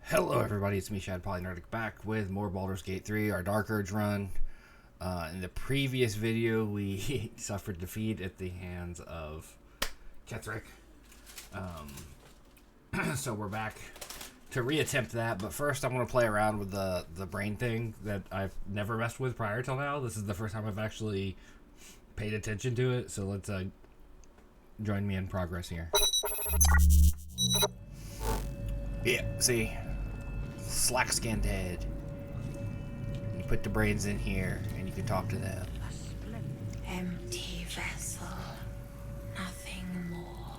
Hello everybody, it's me, Polynerdic, back with more Baldur's Gate 3, our Dark Urge run. In the previous video, we suffered defeat at the hands of Ketheric. So we're back to reattempt that, but first I want to play around with the brain thing that I've never messed with prior till now. This is the first time I've actually paid attention to it, so let's join me in progress here. Yeah, see? Slack-skinned head. You put the brains in here, and you can talk to them. Empty vessel, nothing more.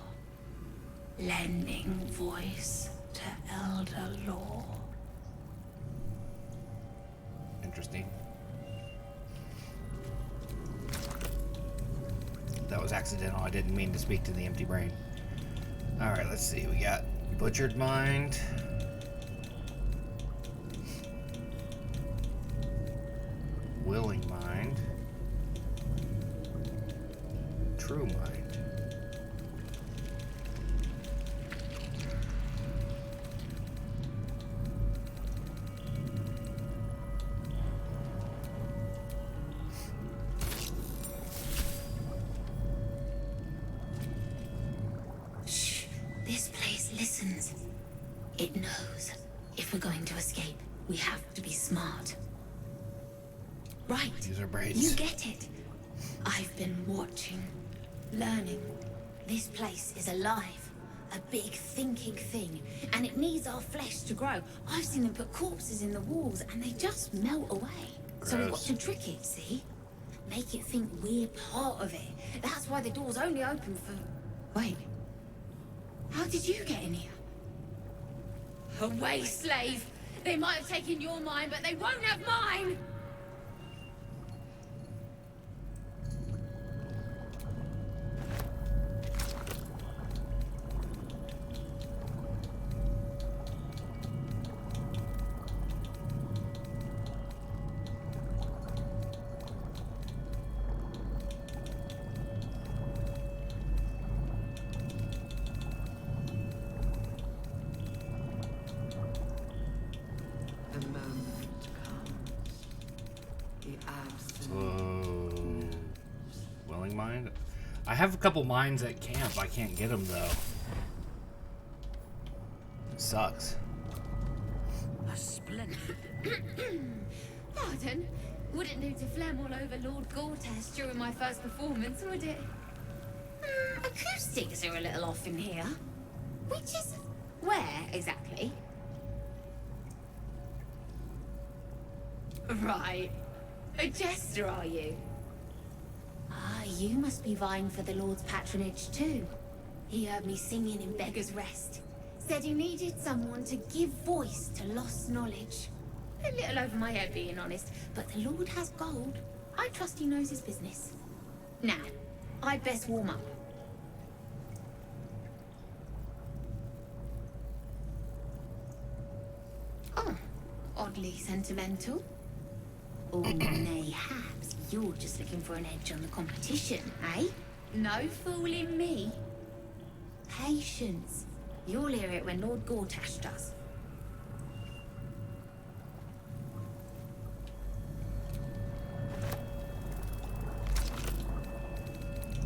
Lending voice to elder law. Interesting. That was accidental. I didn't mean to speak to the empty brain. Alright, let's see. We got Butchered Mind. Willing Mind. True Mind. Shh. This place listens. It knows. If we're going to escape, we have to be smart. Right. Use our brains. You get it. I've been watching, learning. This place is alive. A big thinking thing. And it needs our flesh to grow. I've seen them put corpses in the walls and they just melt away. So we've got to trick it, see? Make it think we're part of it. That's why the door's only open for... Wait. How did you get in here? Away, slave! They might have taken your mind, but they won't have mine! The moment comes. The absence. Whoa. Willing Mind? I have a couple minds at camp. I can't get them, though. It sucks. A splendid. Pardon? Wouldn't do to phlegm all over Lord Gortash during my first performance, would it? Acoustics are a little off in here. Which is... where, exactly? Right. A jester, are you? Ah, you must be vying for the Lord's patronage too. He heard me singing in Beggar's Rest. Said he needed someone to give voice to lost knowledge. A little over my head, being honest, but the Lord has gold. I trust he knows his business. Now, I'd best warm up. Oh, oddly sentimental. Or mayhaps you're just looking for an edge on the competition, eh? No fooling me. Patience. You'll hear it when Lord Gortash does.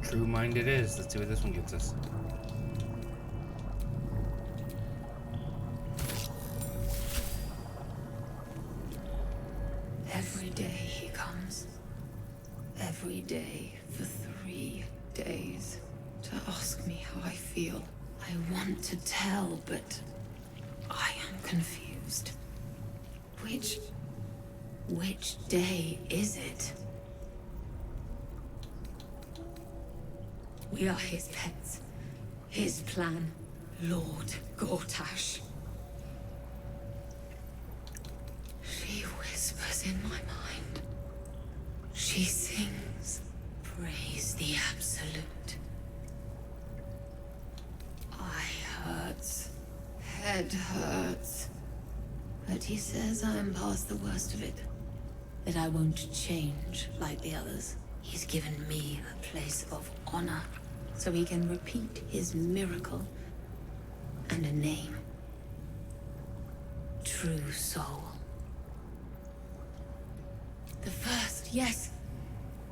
True Mind it is. Let's see what this one gets us. Every day he comes. Every day for 3 days. To ask me how I feel. I want to tell, but I am confused. Which day is it? We are his pets. His plan. Lord Gortash. She whispers in my mind. She sings. Praise the Absolute. Eye hurts. Head hurts. But he says I am past the worst of it. That I won't change like the others. He's given me a place of honor. So he can repeat his miracle and a name. true soul. The first, yes.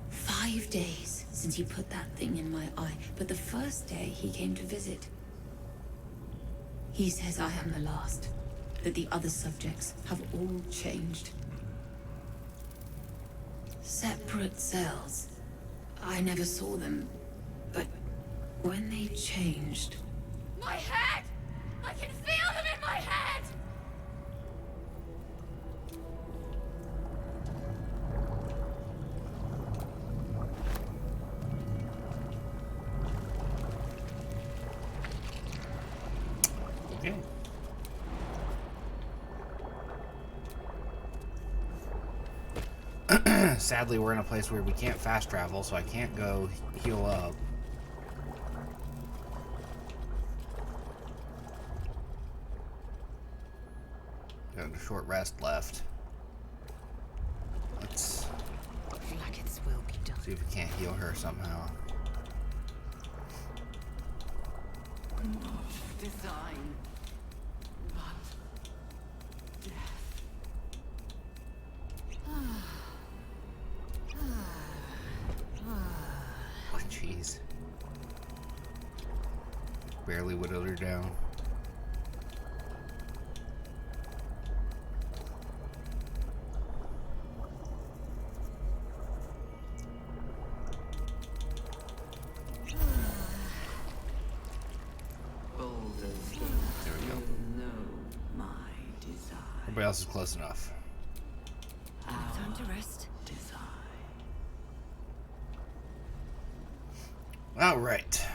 5 days since he put that thing in my eye, but the first day he came to visit. He says I am the last, that the other subjects have all changed. Separate cells. I never saw them, but when they changed... My head! I can feel them in my head! Okay. Sadly, we're in a place where we can't fast travel, so I can't go heal up. Got a short rest left. Let's Like its will be done. see if we can't heal her somehow. Not design, but death. Oh, jeez. Barely whittled her down. Baldur's There we go. know my desire. Everybody else is close enough. Time to rest. Desire. All right.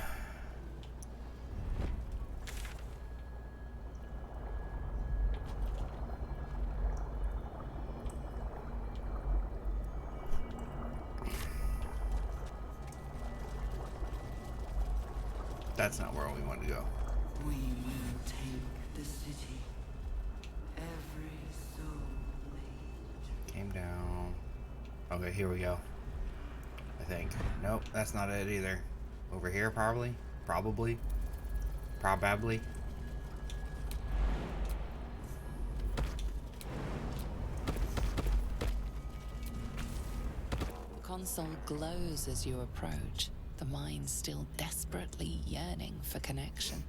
That's not where we want to go. We will take the city. Every soul made. Came down. Okay, here we go. I think. Nope, that's not it either. Over here, probably? Probably? Probably? The console glows as you approach, the mind still desperately yearning for connection.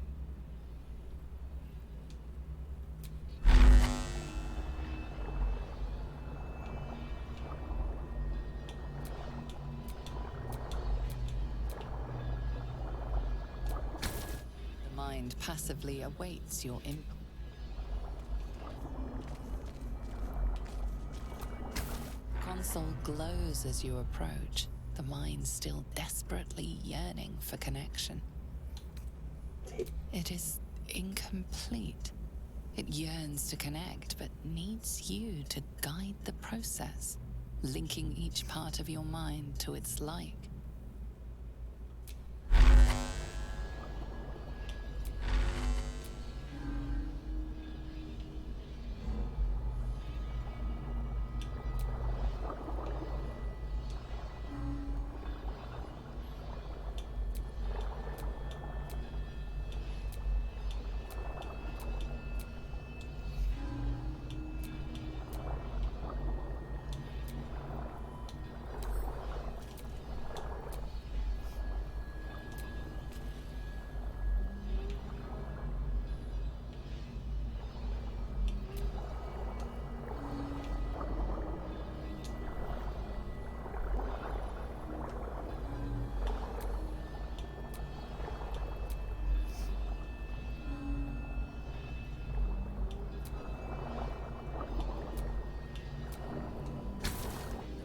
The mind passively awaits your input. Console glows as you approach, the mind still desperately yearning for connection. It is incomplete. It yearns to connect, but needs you to guide the process, linking each part of your mind to its like.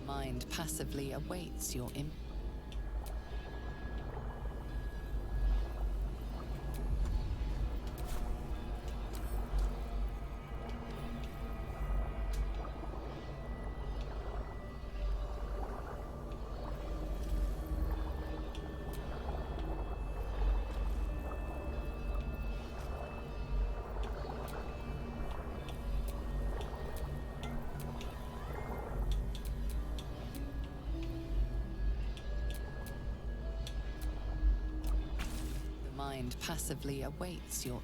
Mind passively awaits your input. Mind passively awaits your...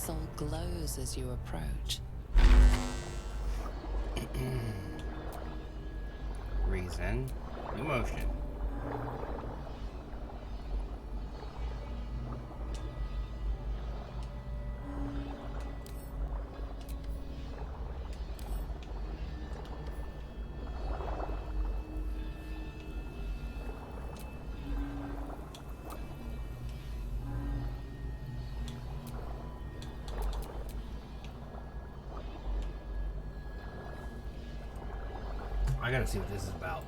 console glows as you approach. Reason, emotion. I gotta see what this is about.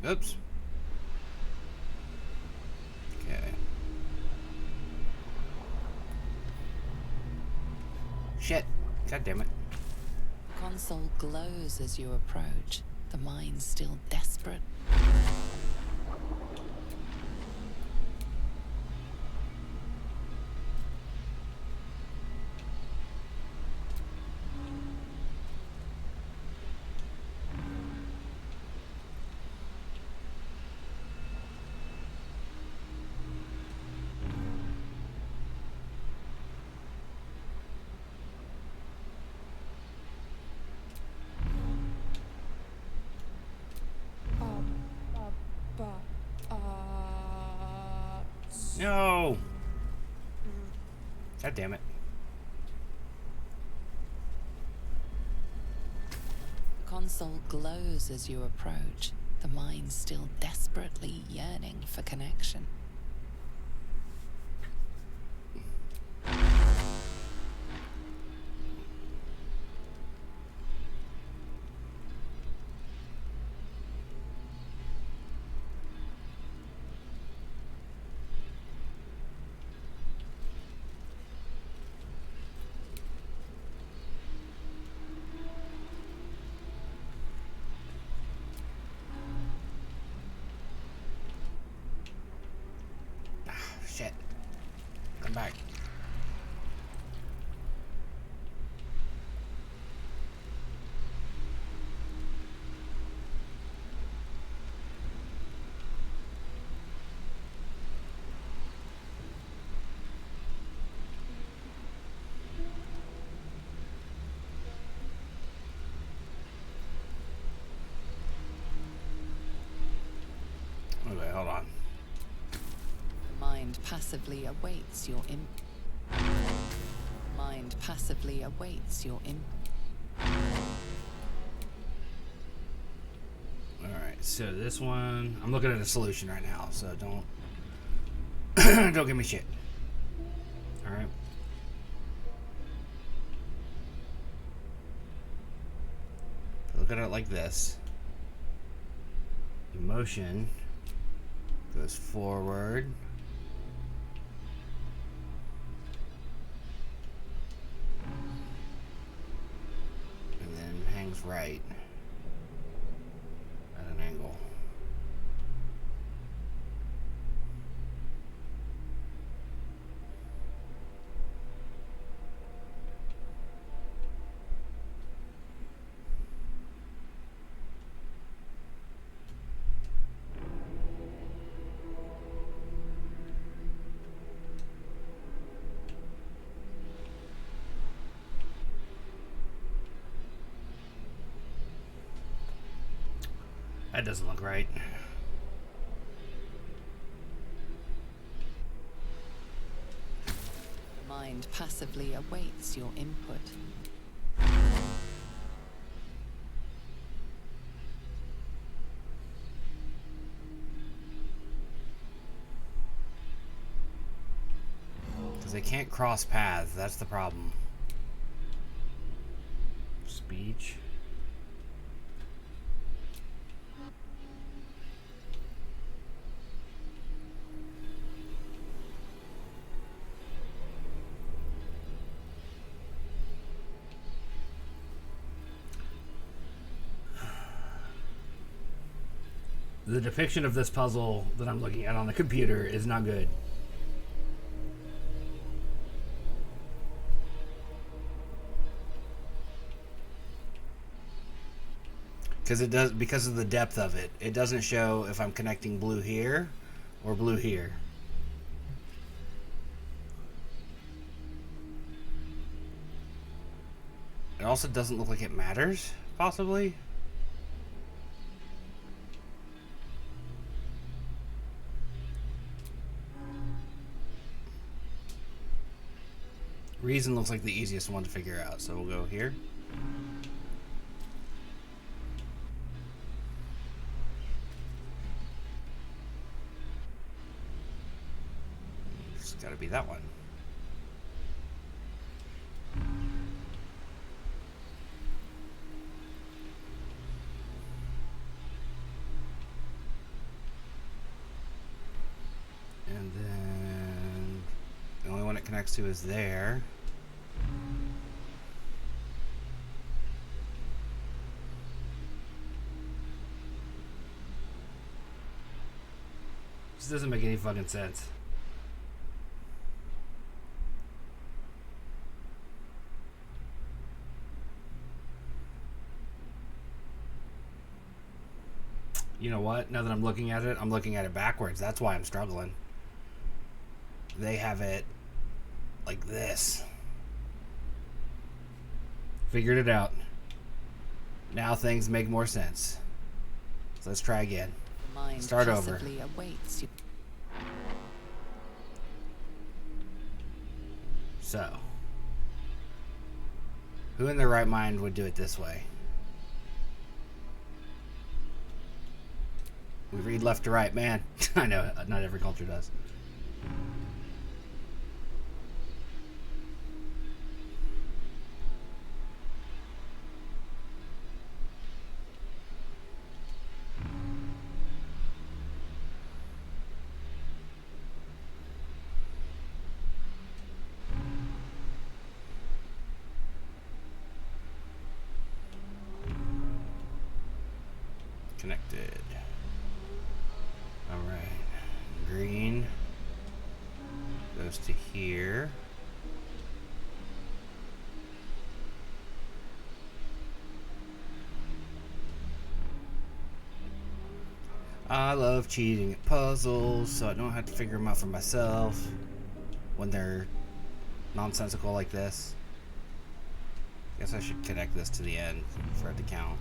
Oops. Okay. Shit. God damn it. Console glows as you approach, the mind still desperate. No. God damn it. Console glows as you approach, the mind still desperately yearning for connection. Shit. Come back. Okay, hold on. Mind passively awaits your Mind passively awaits your Alright, so this one, I'm looking at a solution right now, so don't don't give me shit. Alright. Look at it like this. Emotion goes forward. And then hangs right. at an angle. That doesn't look right. Mind passively awaits your input. Because they can't cross paths, that's the problem. Speech. The depiction of this puzzle that I'm looking at on the computer is not good. Because of the depth of it. It doesn't show if I'm connecting blue here or blue here. It also doesn't look like it matters, possibly. Reason looks like the easiest one to figure out, so we'll go here. It's gotta be that one. And then the only one it connects to is there. This doesn't make any fucking sense. You know what? Now that I'm looking at it backwards. That's why I'm struggling. They have it like this. Figured it out. Now things make more sense. So let's try again. The mind Start over. passively awaits you. So, who in their right mind would do it this way? We read left to right, man. I know, not every culture does. Connected. Alright. Green goes to here. I love cheating at puzzles, so I don't have to figure them out for myself when they're nonsensical like this. Guess I should connect this to the end for it to count.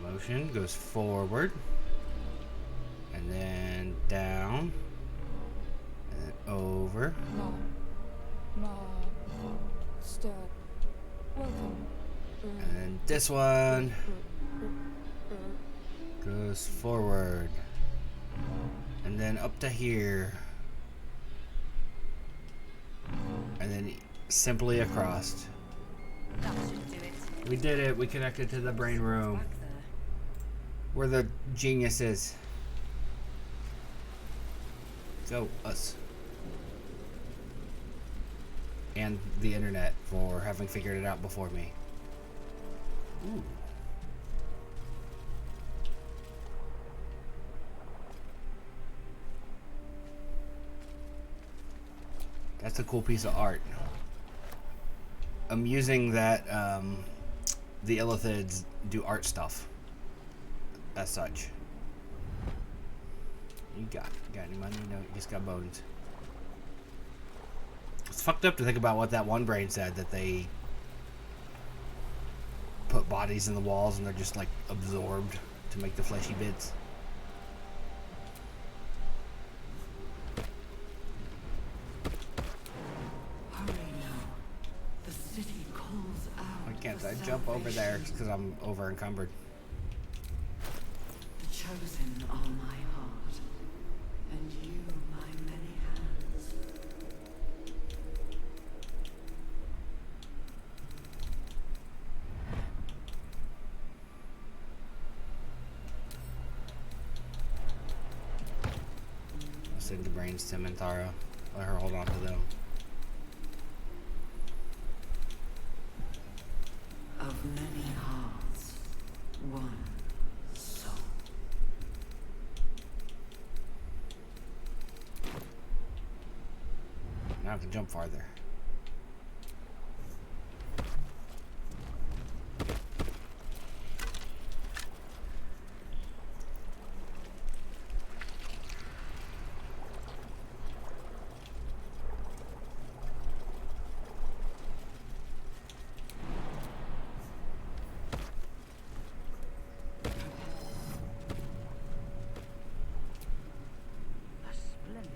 Motion goes forward and then down and then over. And then this one goes forward and then up to here. And then simply across. That should do it. We did it. We connected to the brain room. We're the geniuses. Go, us. and the internet for having figured it out before me. Ooh. That's a cool piece of art. Amusing that the Illithids do art stuff as such. You got any money? No, you just got bones. It's fucked up to think about what that one brain said, that they put bodies in the walls and they're just like absorbed to make the fleshy bits. Hurry now. The city calls out. Why can't for I jump over there? salvation. Because I'm over encumbered. The chosen are my heart, and you my many hands. I'll send the brains to Mintara. Let her hold on to them. Of many hearts, one soul. Now I can jump farther.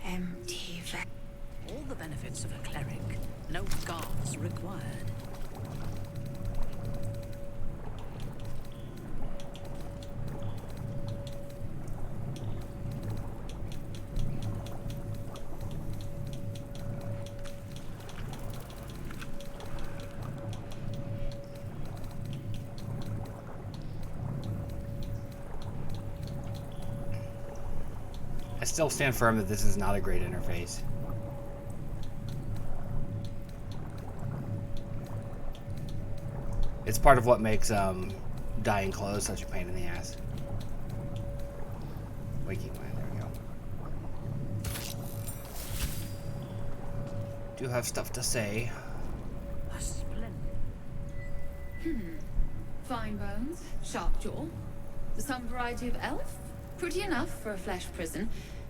Empty All the benefits of a cleric. No guards required. I still stand firm that this is not a great interface. It's part of what makes dyeing clothes such a pain in the ass. Waking mind, there we go. Do have stuff to say. A splendid. Fine bones, sharp jaw, some variety of elf. Pretty enough for a flesh prison,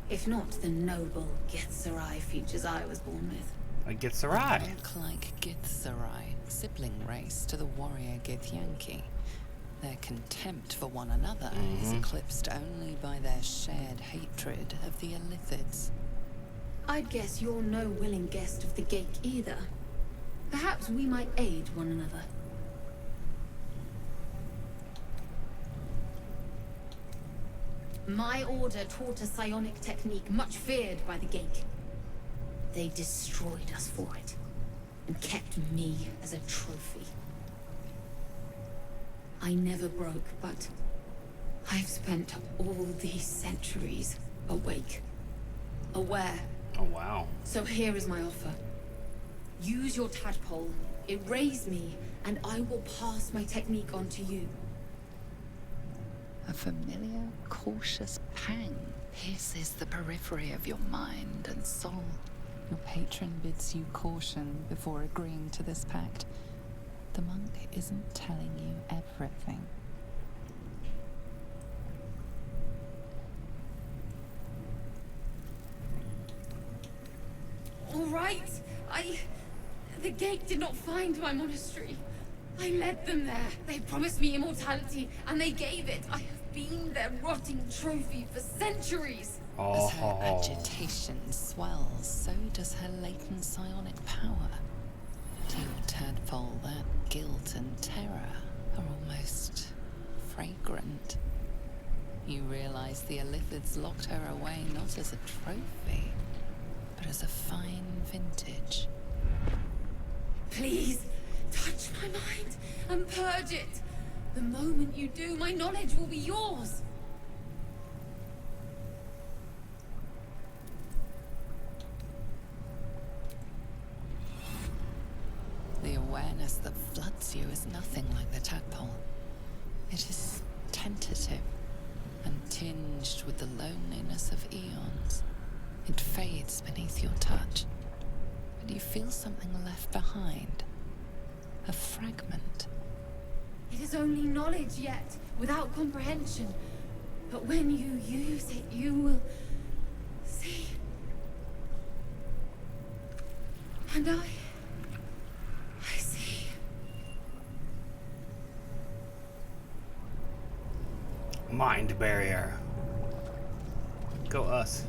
if not the noble Gethzerai features I was born with. I get Sarai. Look like Githzerai, sibling race to the warrior Githyanki. Their contempt for one another is eclipsed only by their shared hatred of the Illithids. I'd guess you're no willing guest of the Gate either. Perhaps we might aid one another. My order taught a psionic technique much feared by the Gate. They destroyed us for it, and kept me as a trophy. I never broke, but I've spent all these centuries awake, aware. Oh wow. So here is my offer. Use your tadpole, erase me, and I will pass my technique on to you. A familiar, cautious pang pierces the periphery of your mind and soul. Your patron bids you caution before agreeing to this pact. The monk isn't telling you everything. All right, the Gate did not find my monastery. I led them there. They promised me immortality, and they gave it. I have been their rotting trophy for centuries. As her agitation swells, so does her latent psionic power. To your tadpole, that guilt and terror are almost fragrant. You realize the Illithids locked her away not as a trophy, but as a fine vintage. Please, touch my mind and purge it. The moment you do, my knowledge will be yours. awareness that floods you is nothing like the tadpole. It is tentative and tinged with the loneliness of eons. It fades beneath your touch, but you feel something left behind. A fragment. It is only knowledge yet, without comprehension. But when you use it, you will see. And I see. Mind barrier. Go us.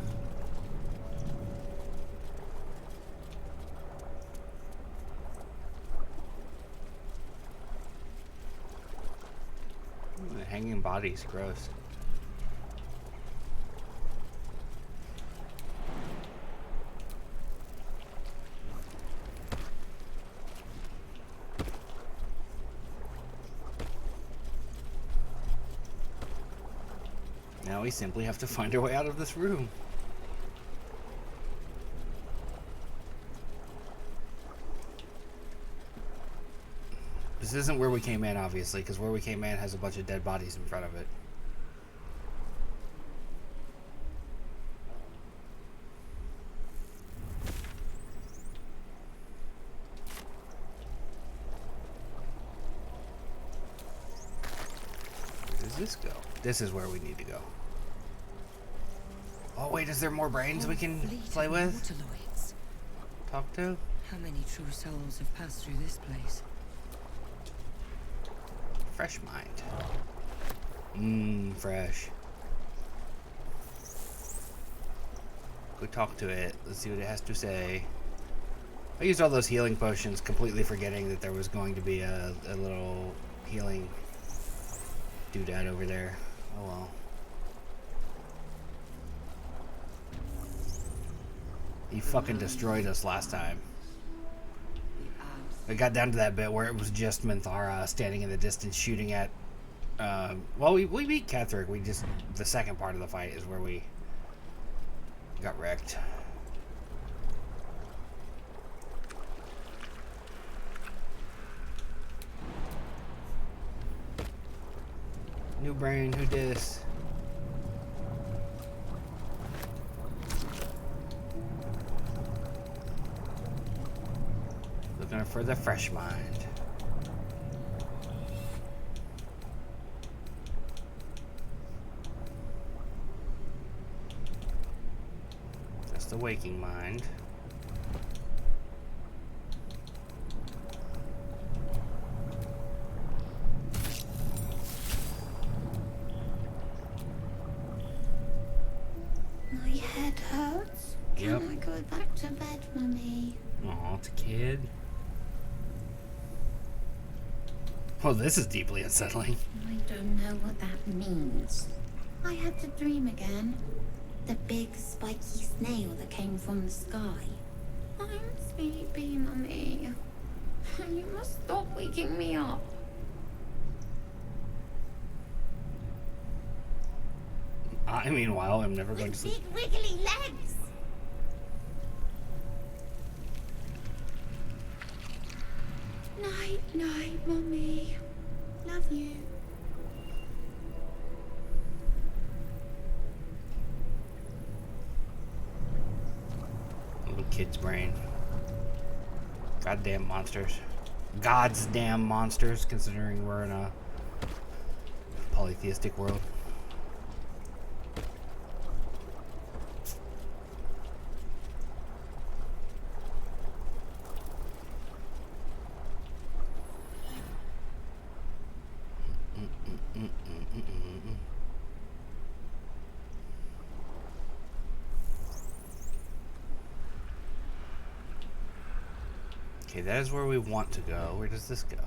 Ooh, the hanging bodies, gross. Now we simply have to find our way out of this room. This isn't where we came in, obviously, because where we came in has a bunch of dead bodies in front of it. Where does this go? This is where we need to go. Oh wait, is there more brains we can play with? Waterlords. Talk to? How many true souls have passed through this place? Fresh mind. Fresh. Go talk to it. Let's see what it has to say. I used all those healing potions, completely forgetting that there was going to be a little healing doodad over there. Oh well. He fucking destroyed us last time. We got down to that bit where it was just Minthara standing in the distance shooting at... well, we beat Ketheric. We just... The second part of the fight is where we got wrecked. New brain, who dis? Looking for the fresh mind. That's the waking mind. My head hurts. Yep. Can I go back to bed, Mummy? Aw, it's a kid. Oh, this is deeply unsettling. I don't know what that means. I had to dream again. The big spiky snail that came from the sky. I'm sleepy, Mummy. You must stop waking me up. I meanwhile, I'm never going to With sleep. big wiggly legs. Night, night, Mummy. Love you. Little kid's brain. Goddamn monsters. God's damn monsters, considering we're in a polytheistic world. Okay, that is where we want to go. Where does this go?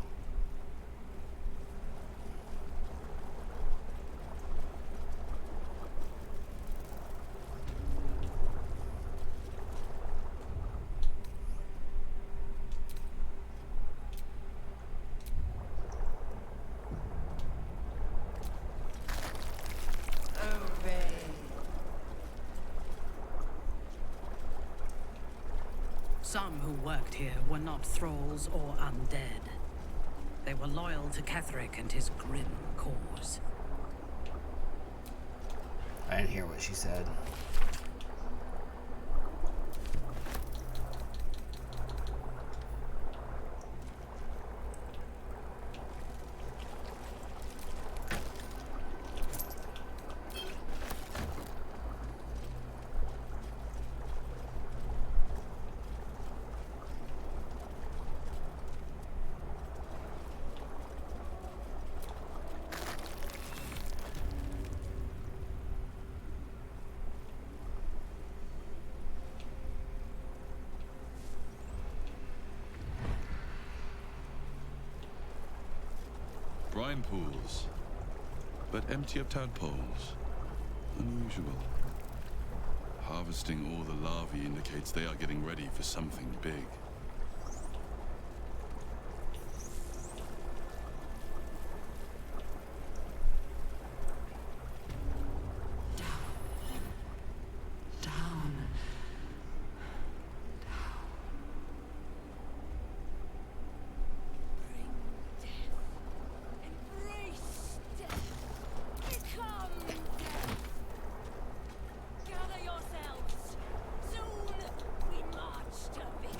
Some who worked here were not thralls or undead. They were loyal to Ketheric and his grim cause. I didn't hear what she said. Brine pools, but empty of tadpoles. Unusual. Harvesting all the larvae indicates they are getting ready for something big.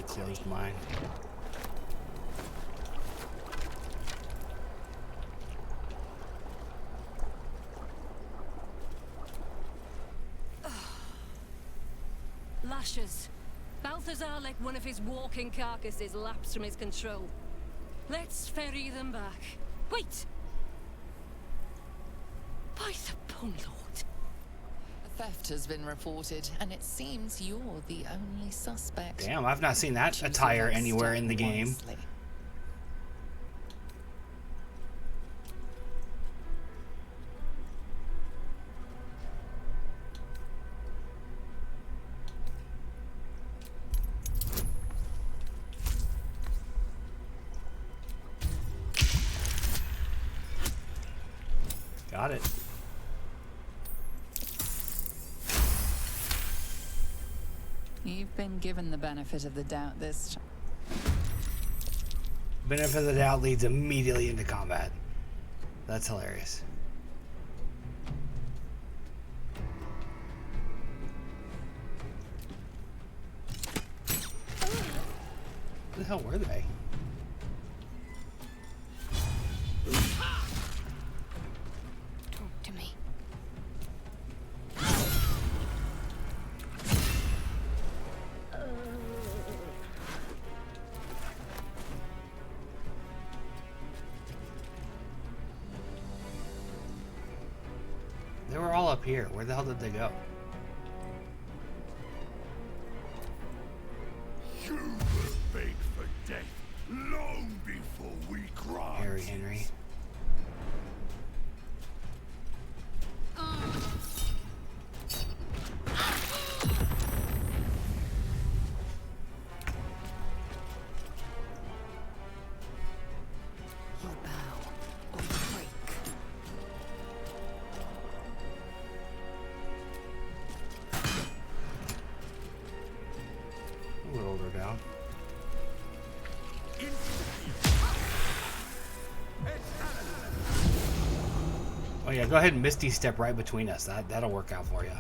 Closed mine. Lashes. Balthazar let one of his walking carcasses lapse from his control. Let's ferry them back. Wait! By the Bone Lord. A theft has been reported, and it seems you're the only suspect. Damn, I've not seen that attire anywhere in the game. Wisely. Got it. You've been given the benefit of the doubt this time. Benefit of the doubt leads immediately into combat. That's hilarious. Where the hell were they? Talk to me. They were all up here. Where the hell did they go? You were baked for death long before we cried. Harry Henry. You bow or you break. A little older down. Oh yeah, go ahead and Misty step right between us. That'll work out for you.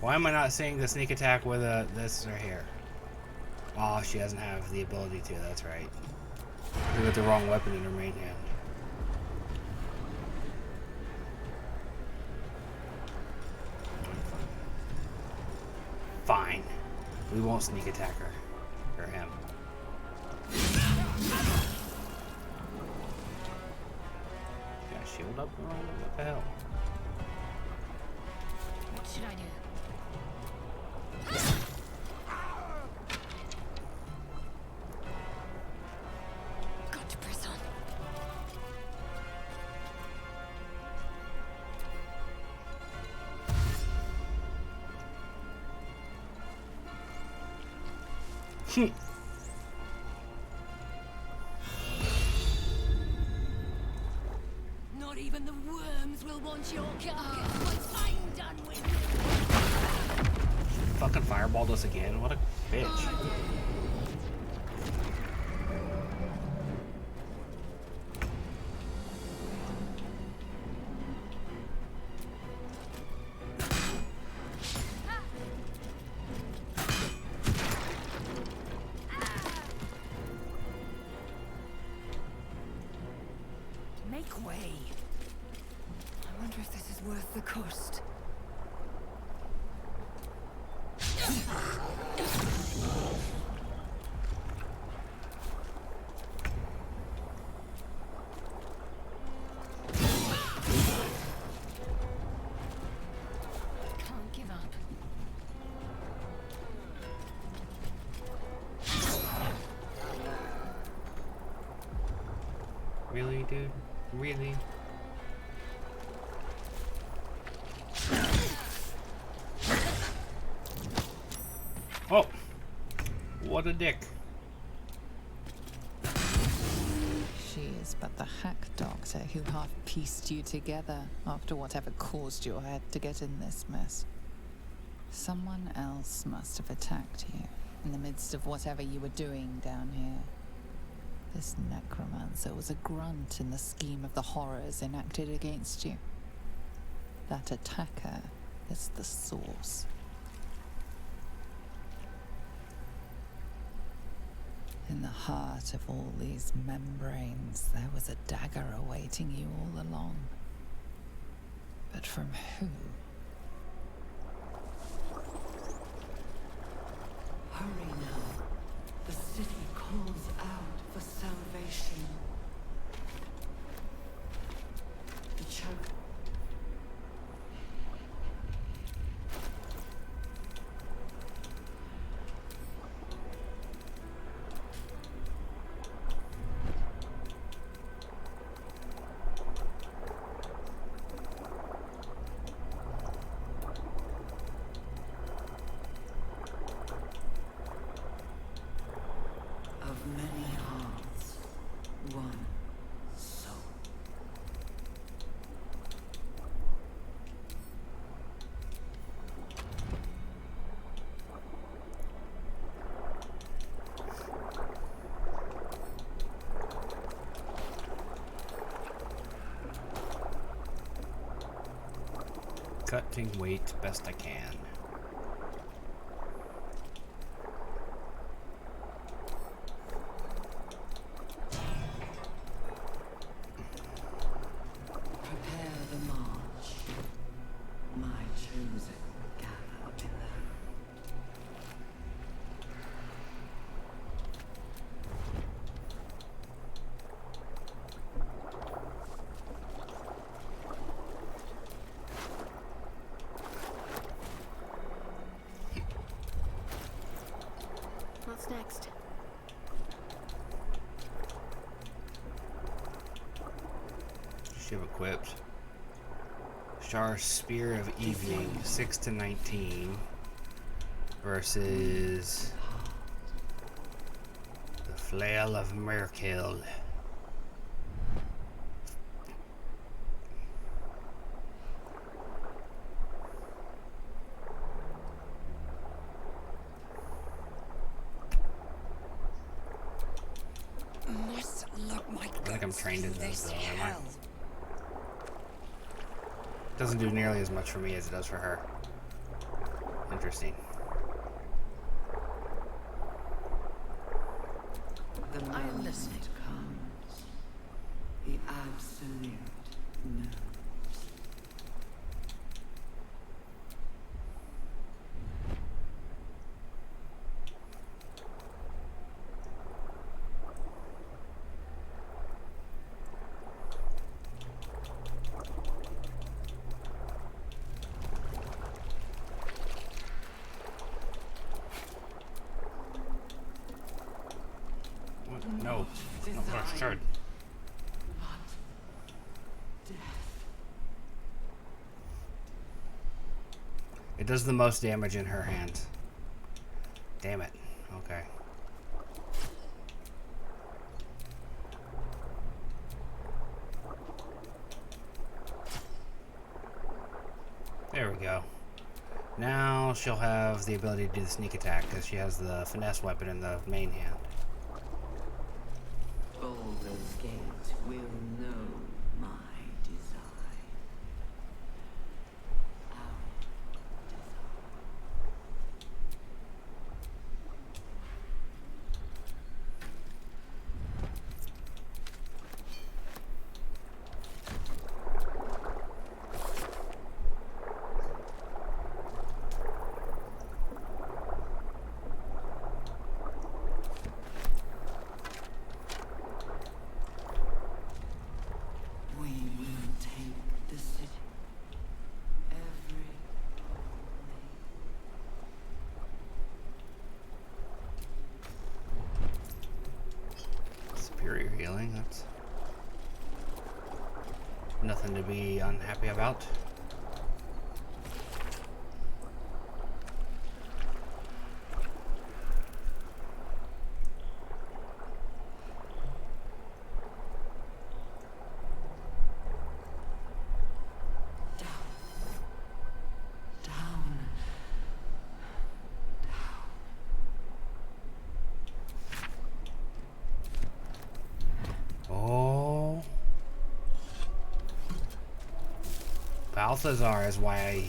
Why am I not seeing the sneak attack with this right here? Oh, she doesn't have the ability to, that's right. She got the wrong weapon in her main hand. Fine. We won't sneak attack her. Or him. Got a shield up? Oh, what the hell? What should I do? Not even the worms will want your carcass once I'm done with you. Fucking fireballed us again. What a bitch. Make way. I wonder if this is worth the cost. Can't give up. Really, dude? Really? Oh! What a dick. She is but the hack doctor who half pieced you together after whatever caused your head to get in this mess. Someone else must have attacked you in the midst of whatever you were doing down here. This necromancer was a grunt in the scheme of the horrors enacted against you. That attacker is the source. In the heart of all these membranes, there was a dagger awaiting you all along. But from who? Hurry now. The city calls out for salvation. The choke. Of many hearts, one soul. Cutting weight best I can. Prepare the march. My chosen gather below. What's next? Shiv equipped. Shar Spear of Evening, 6 to 19 versus the Flail of Merkill. Must look my I think I'm trained in those this though, am I? hell. Doesn't do nearly as much for me as it does for her. Interesting. The I am moment listening. comes. The absolute knows. What? No, not what I should. It does the most damage in her hands. Damn it. Okay. There we go. Now she'll have the ability to do the sneak attack because she has the finesse weapon in the main hand. Baldur's Gate will know my design. Our We will take the city. Every Superior healing, that's nothing to be unhappy about. down. Oh. Balthazar is why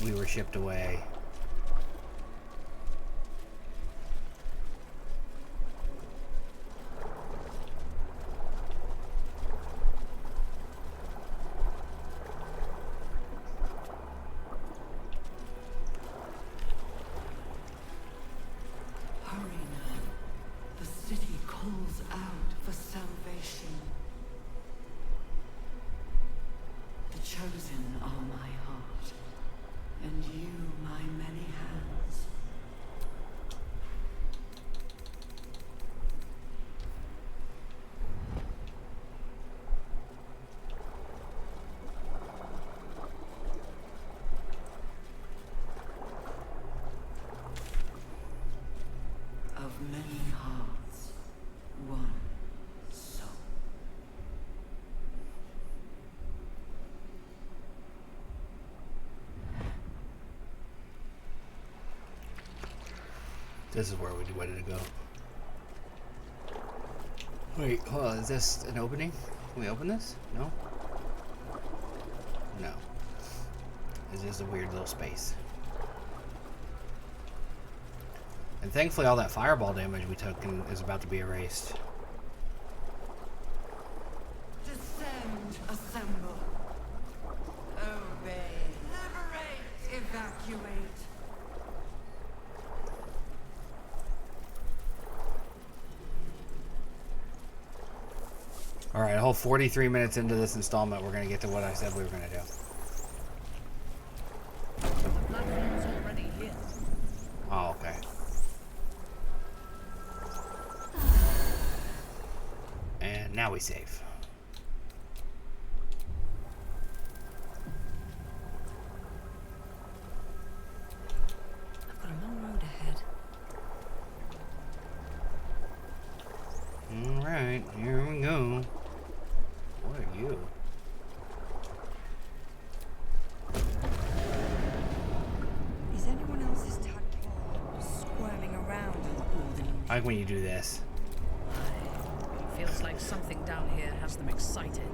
we were shipped away. Hurry now. The city calls out for salvation. The chosen are my heart, and you my many hands. Of many hearts, one soul. This is where we wanted to go. Wait, hold on, is this an opening? Can we open this? No? No. This is a weird little space. And thankfully all that fireball damage we took is about to be erased. Descend, assemble. Obey, liberate, evacuate. Alright, a whole 43 minutes into this installment, we're going to get to what I said we were going to do. The platform's already here. Oh, okay. And now we save. I've got a long road ahead. Alright, here we go. What are you? Is anyone else's tadpole squirming around a lot more than I like when you do this. Feels like something down here has them excited.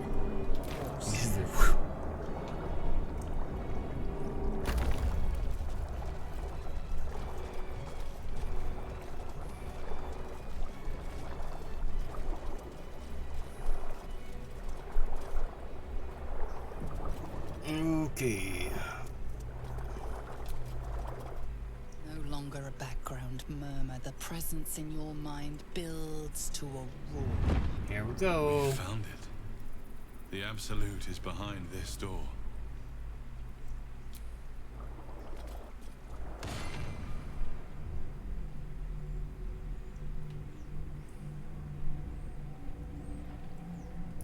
Okay. No longer a background murmur. The presence in your mind builds to a roar. Here we go. We found it. The Absolute is behind this door.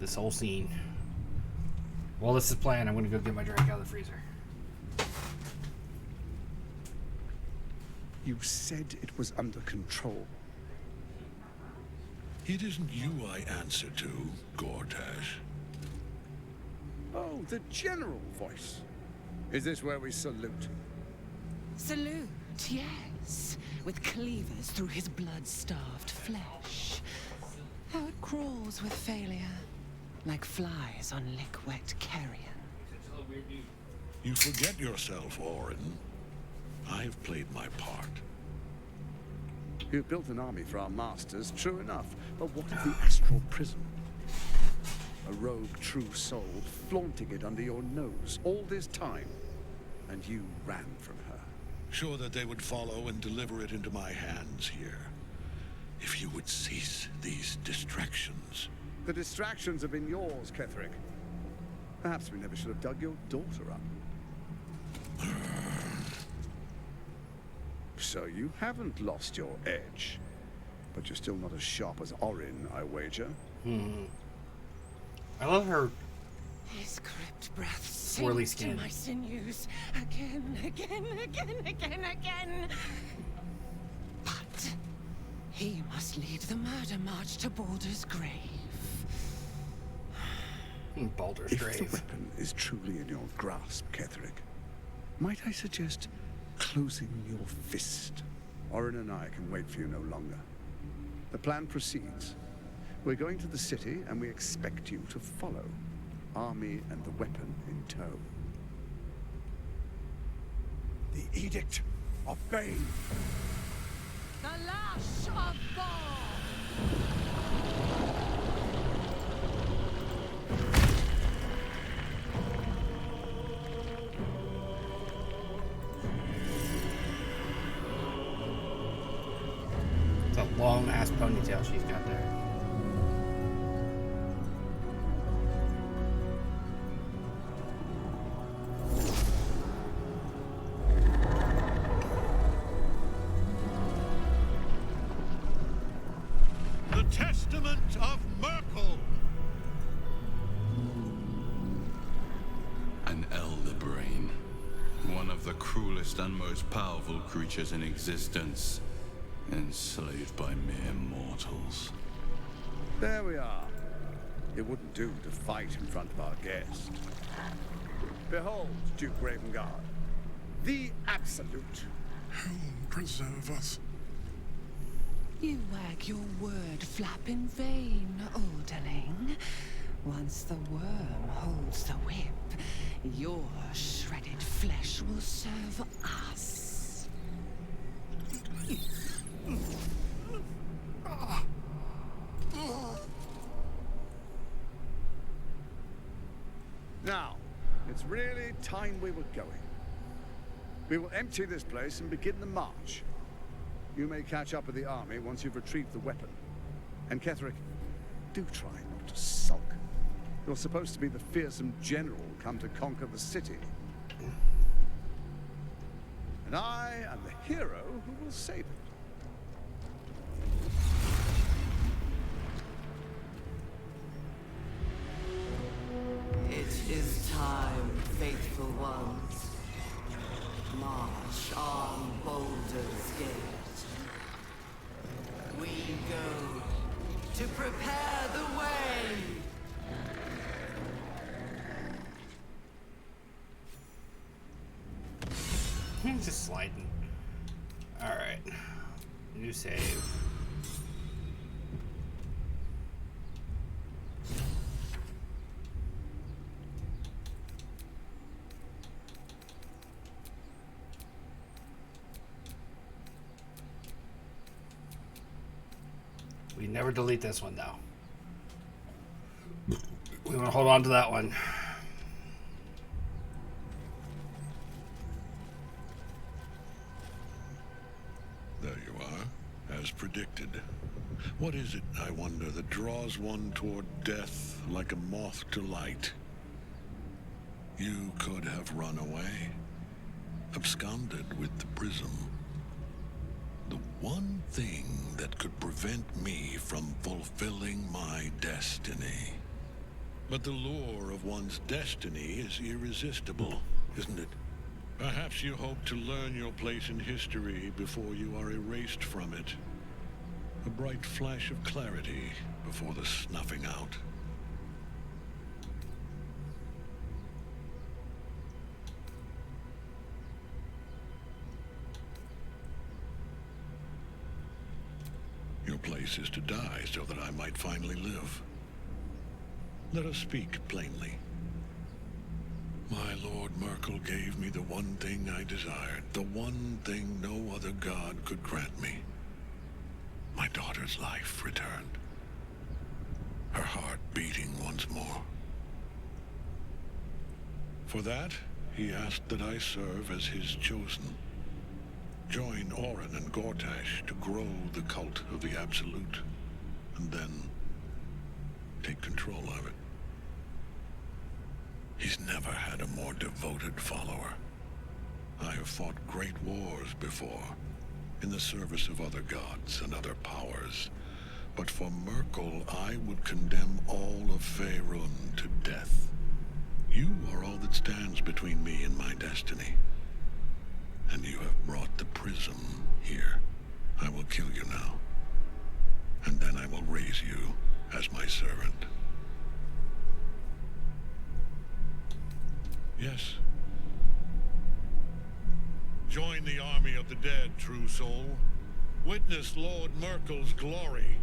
This whole scene. Well, this is planned. I'm going to go get my drink out of the freezer. You said it was under control. It isn't you I answer to, Gortash. Oh, the general voice. Is this where we salute? Salute, yes. With cleavers through his blood-starved flesh. How it crawls with failure. Like flies on lick-wet carrion. You forget yourself, Orin. I've played my part. You've built an army for our masters, true enough. But what of the astral prism? A rogue true soul flaunting it under your nose all this time. And you ran from her. Sure that they would follow and deliver it into my hands here. If you would cease these distractions. The distractions have been yours, Ketheric. Perhaps we never should have dug your daughter up. So you haven't lost your edge. But you're still not as sharp as Orin, I wager. I love her His crypt breath swirly sinks to skin. my sinews. Again. But he must lead the murder march to Baldur's grave. Baldur's If grave. the weapon is truly in your grasp, Ketheric, might I suggest closing your fist? Orin and I can wait for you no longer. The plan proceeds. We're going to the city, and we expect you to follow. Army and the weapon in tow. The Edict of Bane. The lash of Bor! It's a long ass ponytail she's got there. The Testament of Merkel! An elder brain. One of the cruelest and most powerful creatures in existence. Enslaved by mere mortals. There we are. It wouldn't do to fight in front of our guest. Behold, Duke Ravengard. The Absolute. Helm preserve us. You wag your word flap in vain, Alderling. Once the worm holds the whip, your shredded flesh will serve us. Now, it's really time we were going. We will empty this place and begin the march. You may catch up with the army once you've retrieved the weapon. And Ketheric, do try not to sulk. You're supposed to be the fearsome general come to conquer the city. And I am the hero who will save it. It is time, faithful ones. March on Baldur's Gate. We go to prepare the way. Just sliding. Alright. New save. We never delete this one though. We want to hold on to that one. There you are, as predicted. What is it, I wonder, that draws one toward death like a moth to light? You could have run away, absconded with the prism. The one thing that could prevent me from fulfilling my destiny. But the lure of one's destiny is irresistible, isn't it? Perhaps you hope to learn your place in history before you are erased from it. A bright flash of clarity before the snuffing out. choice is to die so that I might finally live. Let us speak plainly. My Lord Merkel gave me the one thing I desired, the one thing no other god could grant me. My daughter's life returned. Her heart beating once more. For that, he asked that I serve as his chosen. Join Orin and Gortash to grow the cult of the Absolute, and then take control of it. He's never had a more devoted follower. I have fought great wars before, in the service of other gods and other powers. But for Merkel, I would condemn all of Faerun to death. You are all that stands between me and my destiny. And you have brought the prism here. I will kill you now. And then I will raise you as my servant. Yes. Join the army of the dead, true soul. Witness Lord Merkel's glory.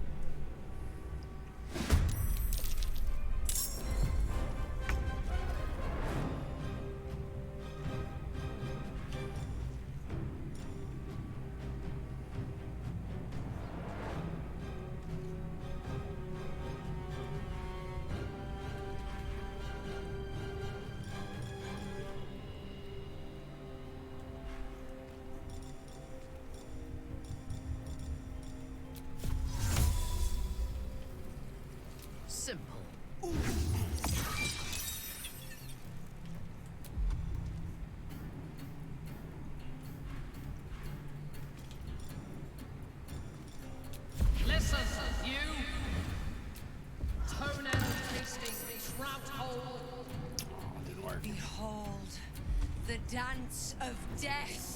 Simple. Listen, you. Toenail tasting trout hole. Oh, didn't work. Behold, the dance of death.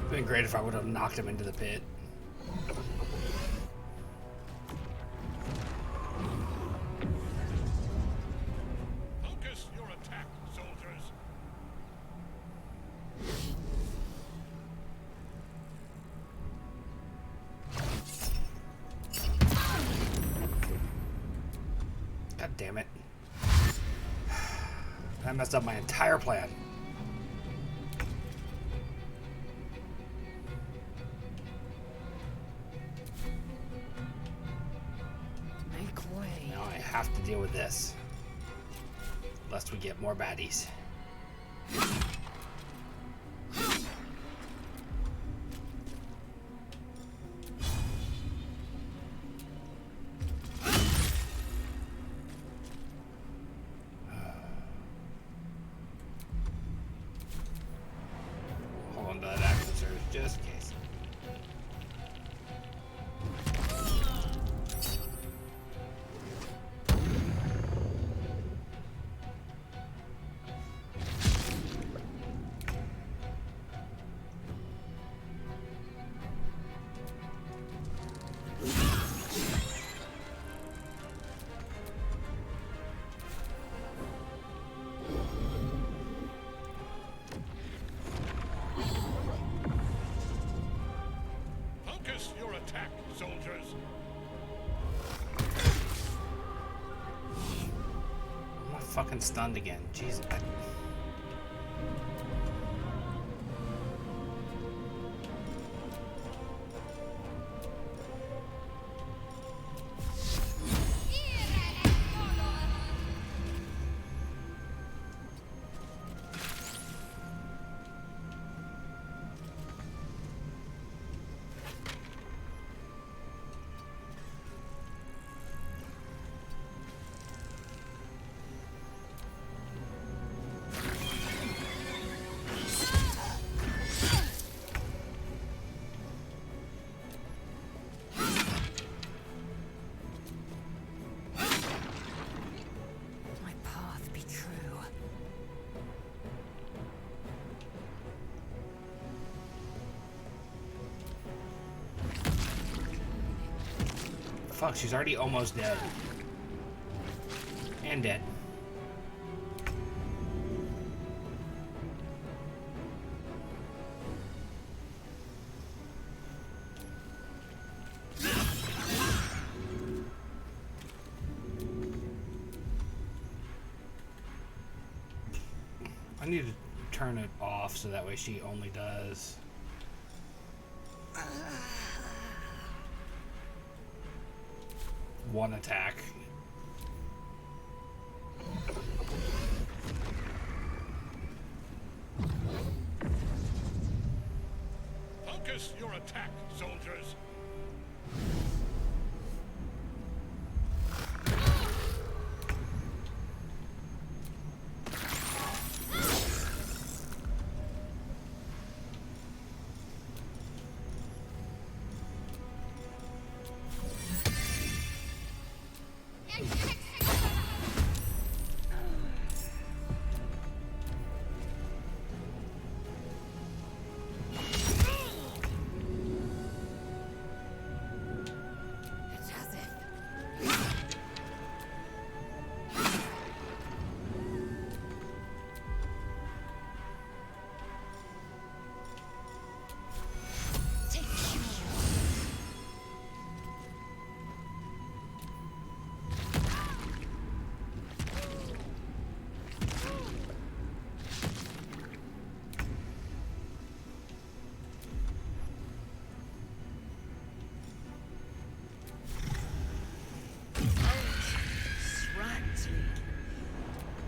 It'd been great if I would have knocked him into the pit. Focus your attack, soldiers. God damn it. I messed up my entire plan. Now I have to deal with this, lest we get more baddies. Hold on to that axe surge just in case. Focus your attack, soldiers. I'm not fucking stunned again. Jesus. Fuck, she's already almost dead. And dead. I need to turn it off so that way she only does one attack. Focus your attack, soldiers.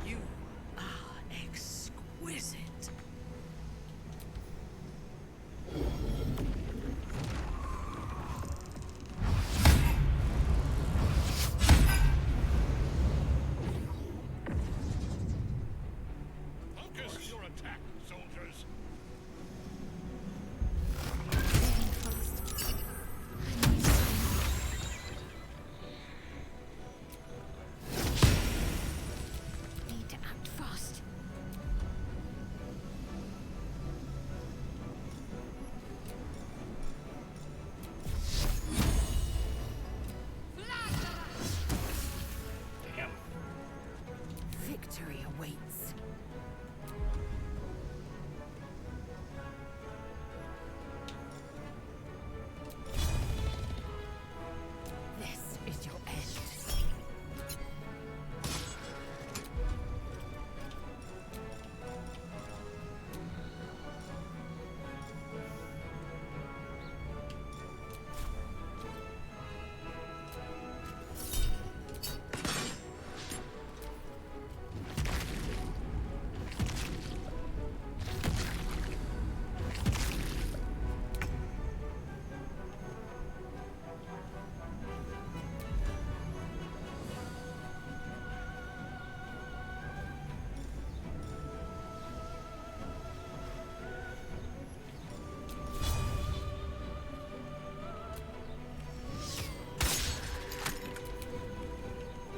You are exquisite. Focus your attack, soldiers. Need to act fast. Damn. Victory awaits. This is your end.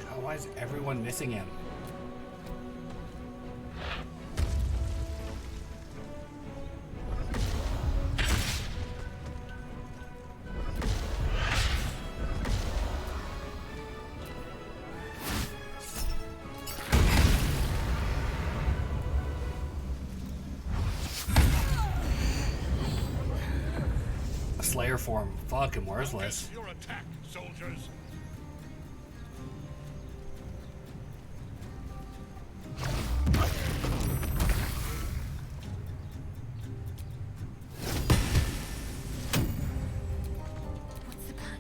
God, why is everyone missing him? A Slayer form, fucking worthless. Focus your attack, soldiers. What's the plan?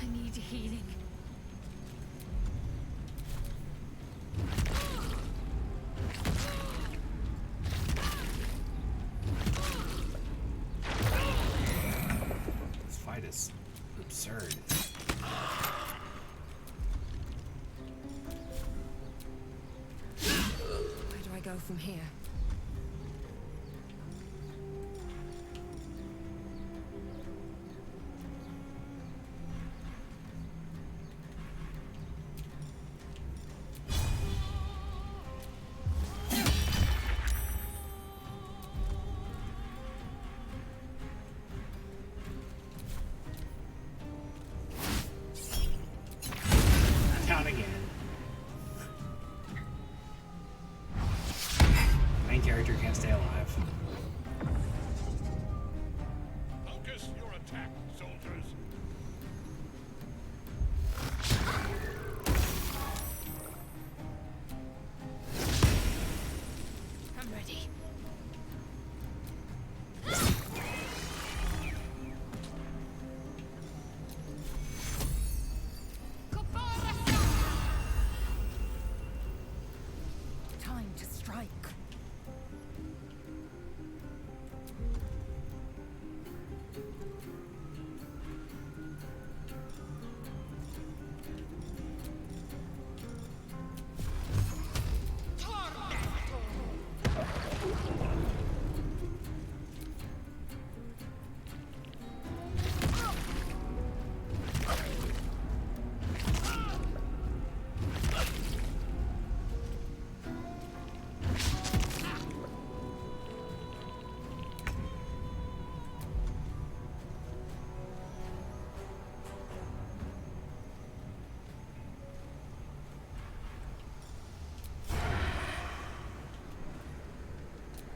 I need healing. This fight is absurd. Where do I go from here? Count again. main character can't stay alive. Focus your attack, soldiers. I'm ready. Time to strike.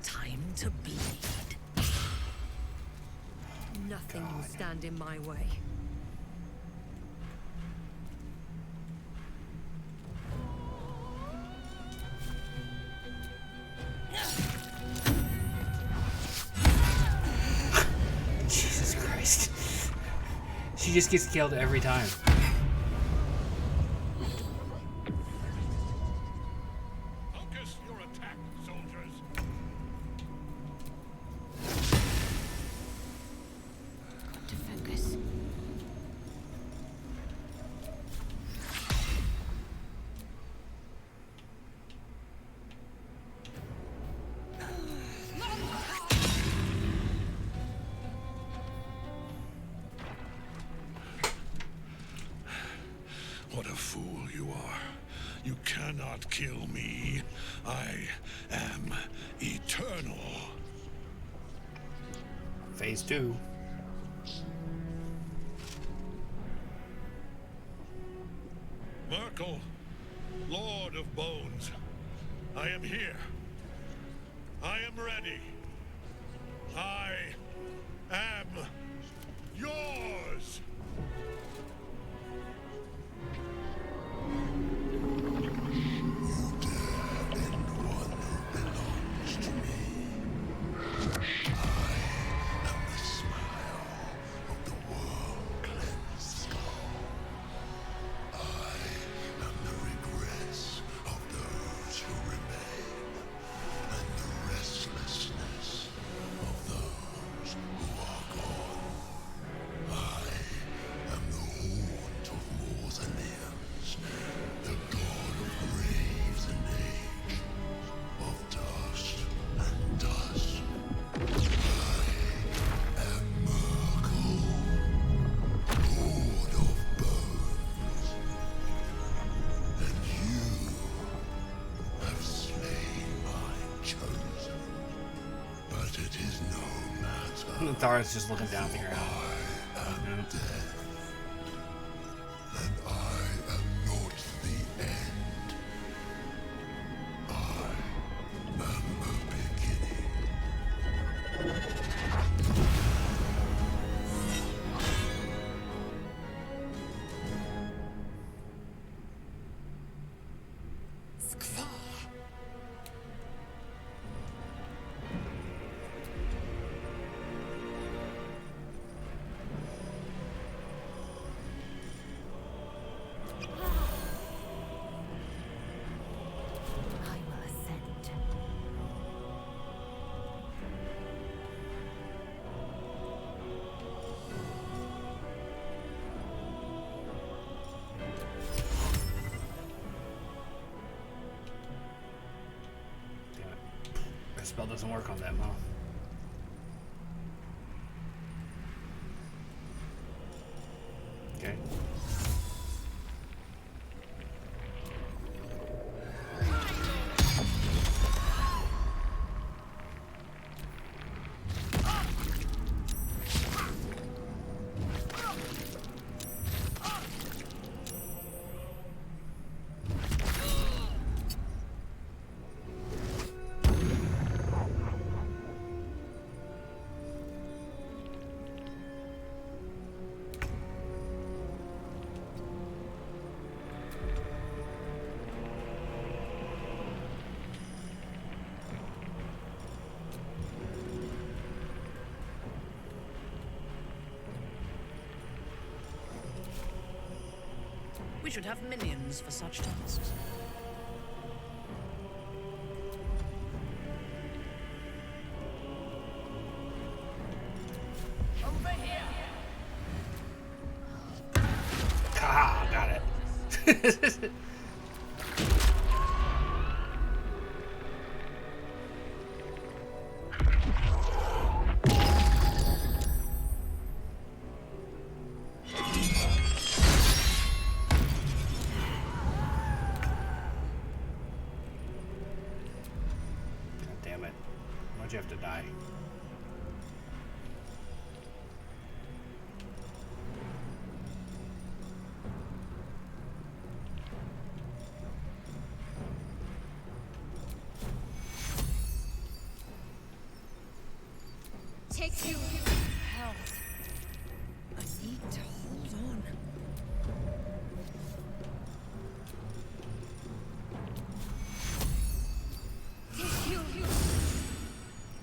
Time to bleed. Nothing will stand in my way. Jesus Christ. She just gets killed every time. Focus your attack, soldiers. To focus. What a fool you are. You cannot kill me. I am eternal. Phase 2. Merkel, Lord of Bones, I am here. I am ready. I am yours. Thara's just looking down the ground. And I am not the end. I am the beginning. Spell doesn't work on them, huh? Okay. should have minions for such tasks. Over here. Ah, got it. Why'd you have to die? Take you health. I need to hold on.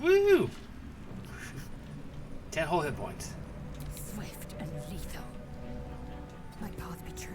Woo! 10 whole hit points. Swift and lethal. My path be true.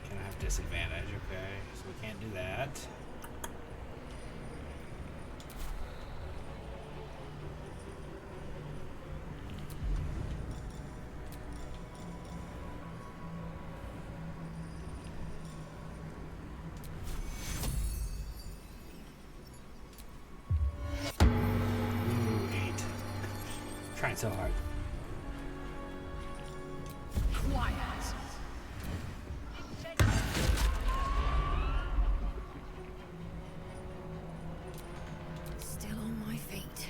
Can I have disadvantage? Okay, so we can't do that. Ooh, 8. Trying so hard. Still on my feet.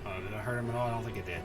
Oh, did I hurt him at all? I don't think it did.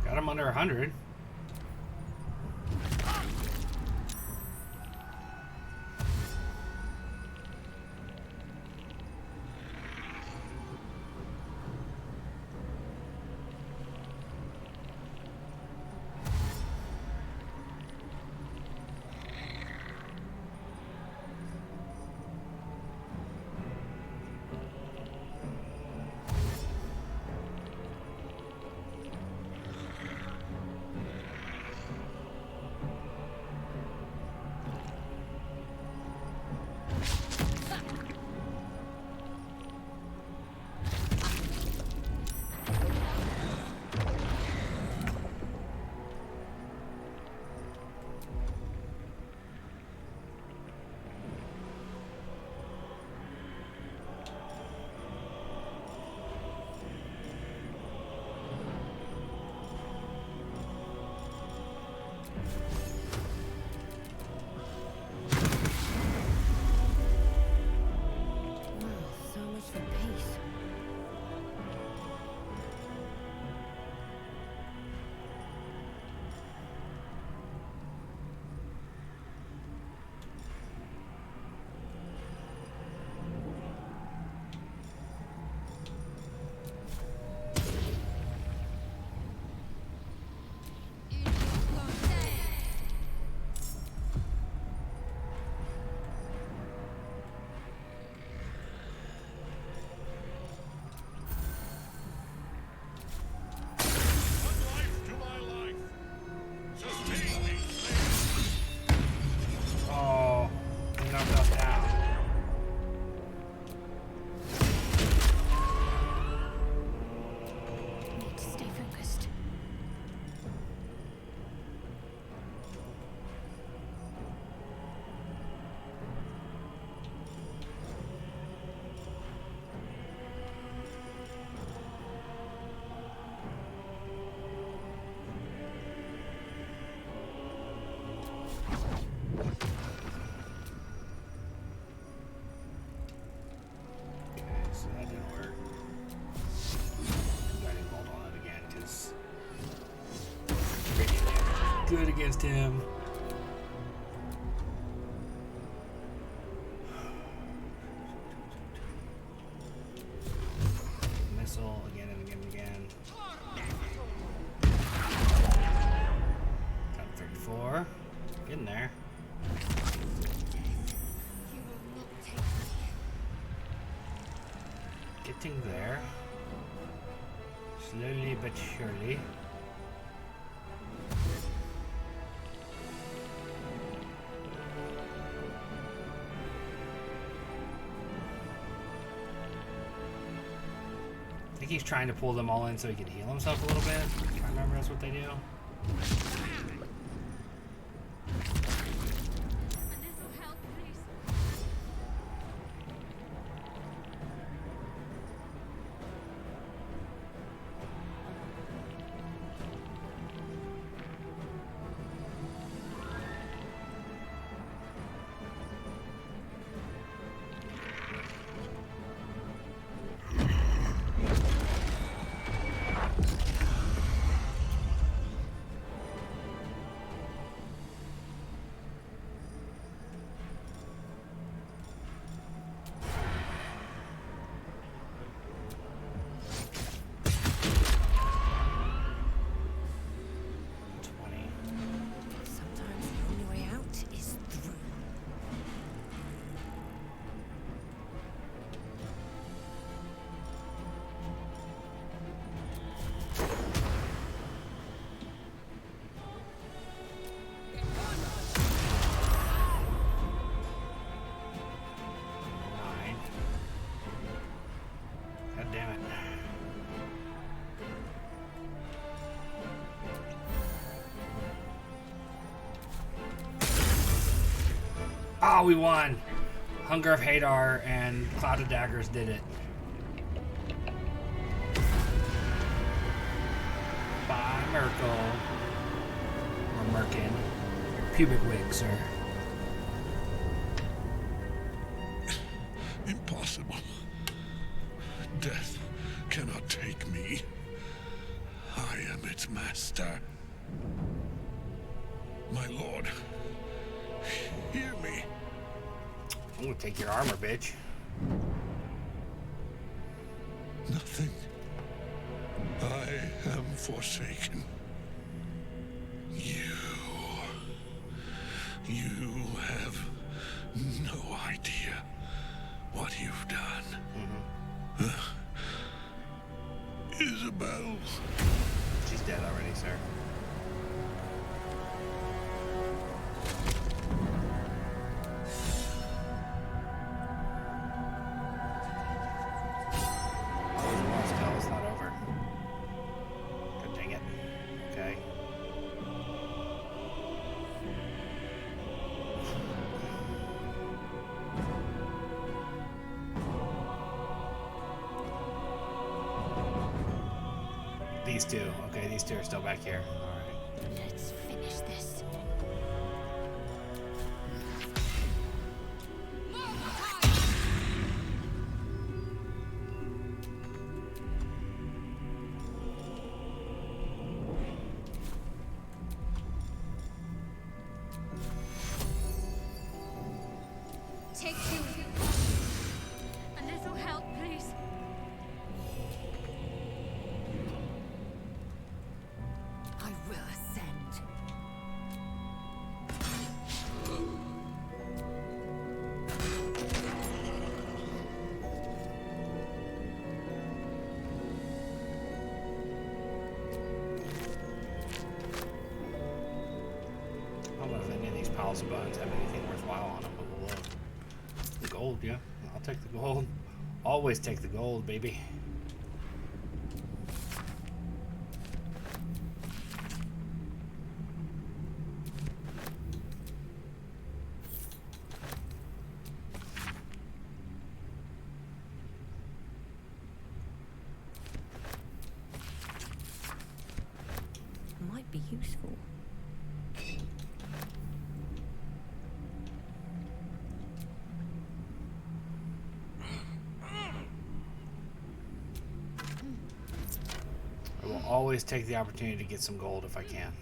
Got him under 100. good against him. Missile again and again and again. Got 34. Getting there. Getting there. Slowly but surely. I think he's trying to pull them all in so he can heal himself a little bit. I remember that's what they do. Oh, we won! Hunger of Hadar and Cloud of Daggers did it. By Merkel. Or Merkin. Pubic wig, sir. Impossible. Death cannot take me. I am its master. My lord, hear me. I'm gonna take your armor, bitch. Nothing. I am forsaken. You have no idea what you've done. Isabel. She's dead already, sir. It's not over. God dang it. Okay. These two. Okay, these two are still back here. Alright. Let's finish this. Take two. A little help, please. I will ascend. I don't know if any of these piles of bones have anything worthwhile on them, but we'll look. The gold, yeah. I'll take the gold. Always take the gold, baby. Might be useful. I will always take the opportunity to get some gold if I can.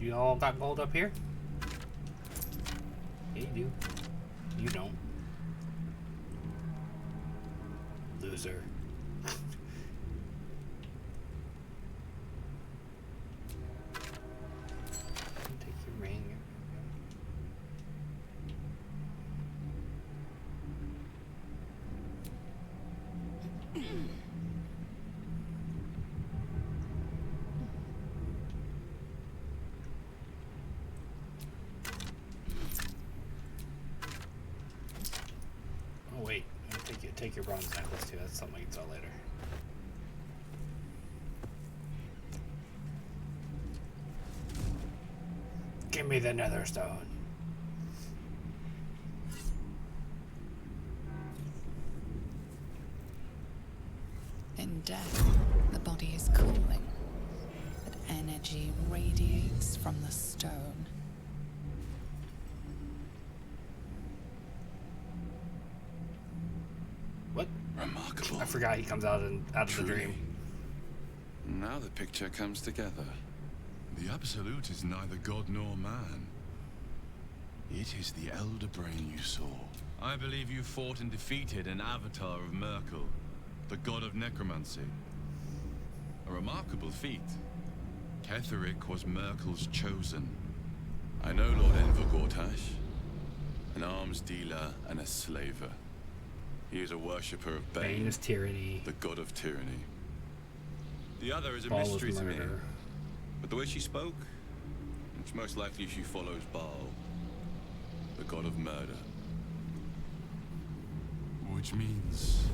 You all got gold up here? Yeah, you do. You don't. Loser. Take your ring. Oh wait, take your bronze necklace too. That's something I can sell later. Give me the nether stone. In death, the body is cooling, but energy radiates from the stone. What? Remarkable. I forgot he comes out of the dream. Now the picture comes together. The Absolute is neither god nor man. It is the Elder Brain you saw. I believe you fought and defeated an avatar of Merkel, the god of necromancy. A remarkable feat. Ketheric was Merkel's chosen. I know Lord Envergortash, an arms dealer and a slaver. He is a worshipper of Bane is tyranny. The god of tyranny. The other is a Baal mystery is to me. murder. But the way she spoke, it's most likely she follows Baal, the god of murder. Which means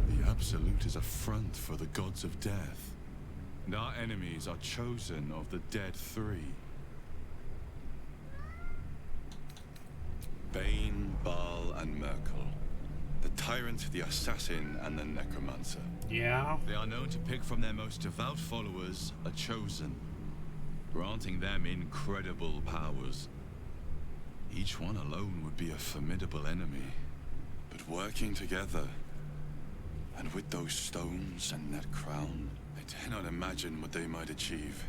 the Absolute is a front for the gods of death. And our enemies are chosen of the dead three. Bane, Baal, and Merkel. The tyrant, the assassin, and the necromancer. Yeah. They are known to pick from their most devout followers a chosen, granting them incredible powers. Each one alone would be a formidable enemy. But working together, and with those stones and that crown, I dare not imagine what they might achieve.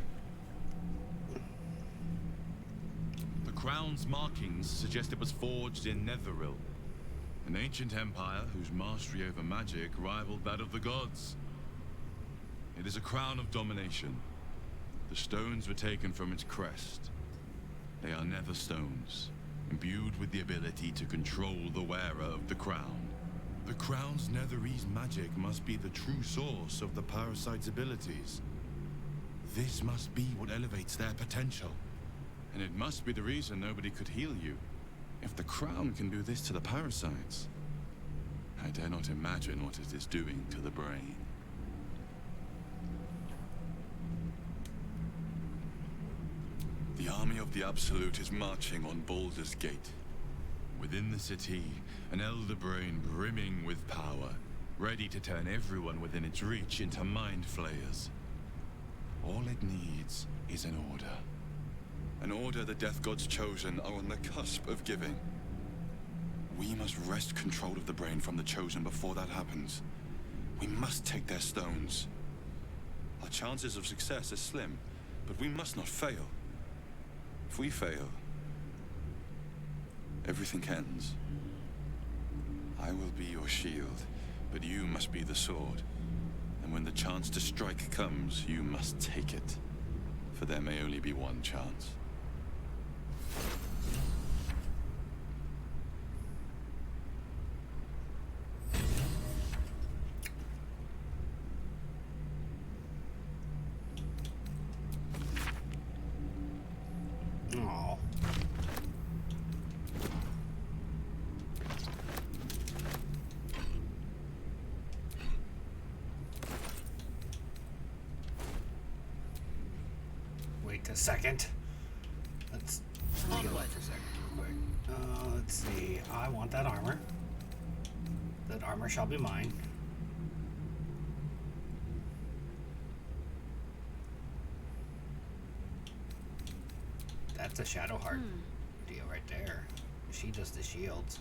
The crown's markings suggest it was forged in Netheril, an ancient empire whose mastery over magic rivaled that of the gods. It is a crown of domination. The stones were taken from its crest. They are nether stones, imbued with the ability to control the wearer of the crown. The crown's Netherese magic must be the true source of the parasite's abilities. This must be what elevates their potential. And it must be the reason nobody could heal you. If the crown can do this to the parasites, I dare not imagine what it is doing to the brain. The army of the Absolute is marching on Baldur's Gate. Within the city, an elder brain brimming with power, ready to turn everyone within its reach into mind flayers. All it needs is an order. An order the Death God's chosen are on the cusp of giving. We must wrest control of the brain from the chosen before that happens. We must take their stones. Our chances of success are slim, but we must not fail. If we fail, everything ends. I will be your shield, but you must be the sword. And when the chance to strike comes, you must take it. For there may only be one chance. Aww. Wait a second. Let's heal for a second real quick. Let's see. I want that armor. That armor shall be mine. That's a Shadow Heart deal right there. She does the shields.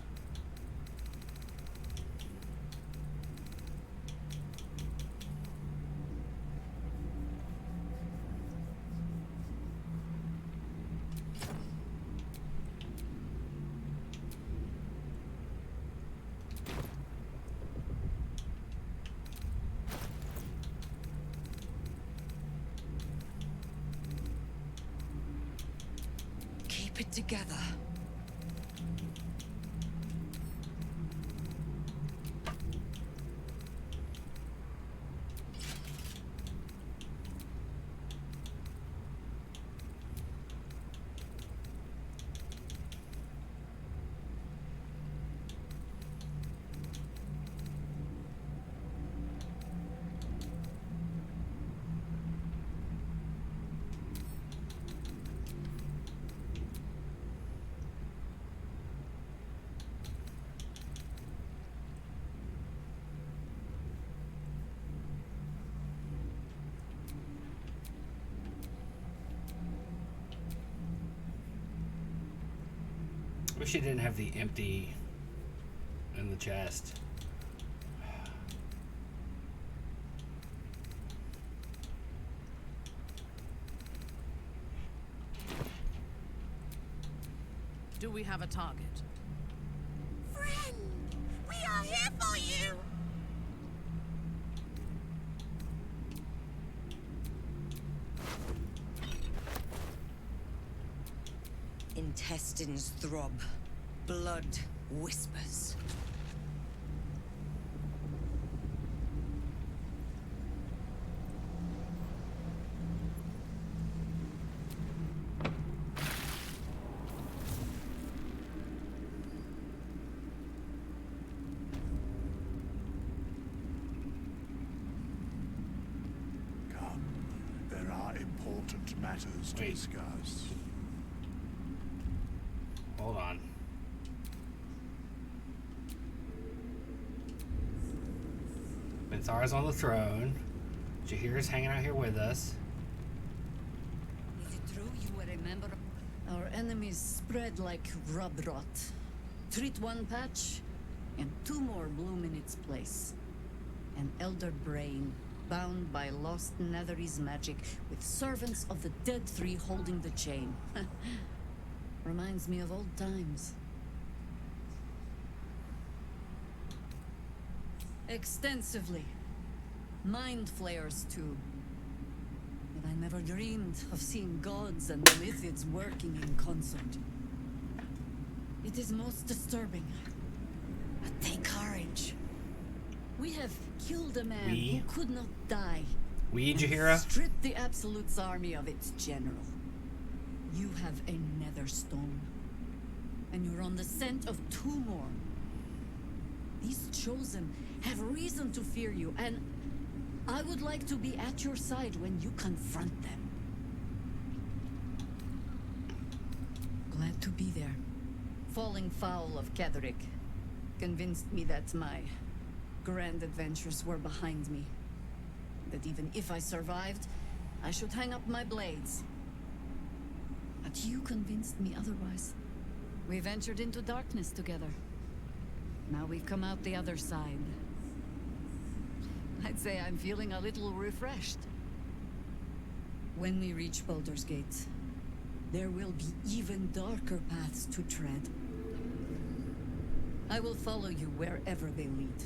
keep it together. Wish you didn't have the empty in the chest. Do we have a target? Friend, we are here for you. Intestines throb. Blood whispers. Come, there are important matters to discuss. Hold on. Minthara's on the throne. Jahir's hanging out here with us. Is it true you were a member of... Our enemies spread like rub rot. Treat one patch, and two more bloom in its place. An elder brain, bound by lost Netherese magic, with servants of the dead three holding the chain. Reminds me of old times. Extensively. Mind flayers, too. But I never dreamed of seeing gods and Illithids working in concert. It is most disturbing. But take courage. We have killed a man who could not die. Jahira? Stripped the Absolute's army of its general. You have a nether stone. And you're on the scent of two more. These chosen have reason to fear you, and I would like to be at your side when you confront them. Glad to be there. Falling foul of Ketheric convinced me that my grand adventures were behind me. That even if I survived, I should hang up my blades. But you convinced me otherwise. We ventured into darkness together. Now we've come out the other side. I'd say I'm feeling a little refreshed. When we reach Baldur's Gate, there will be even darker paths to tread. I will follow you wherever they lead.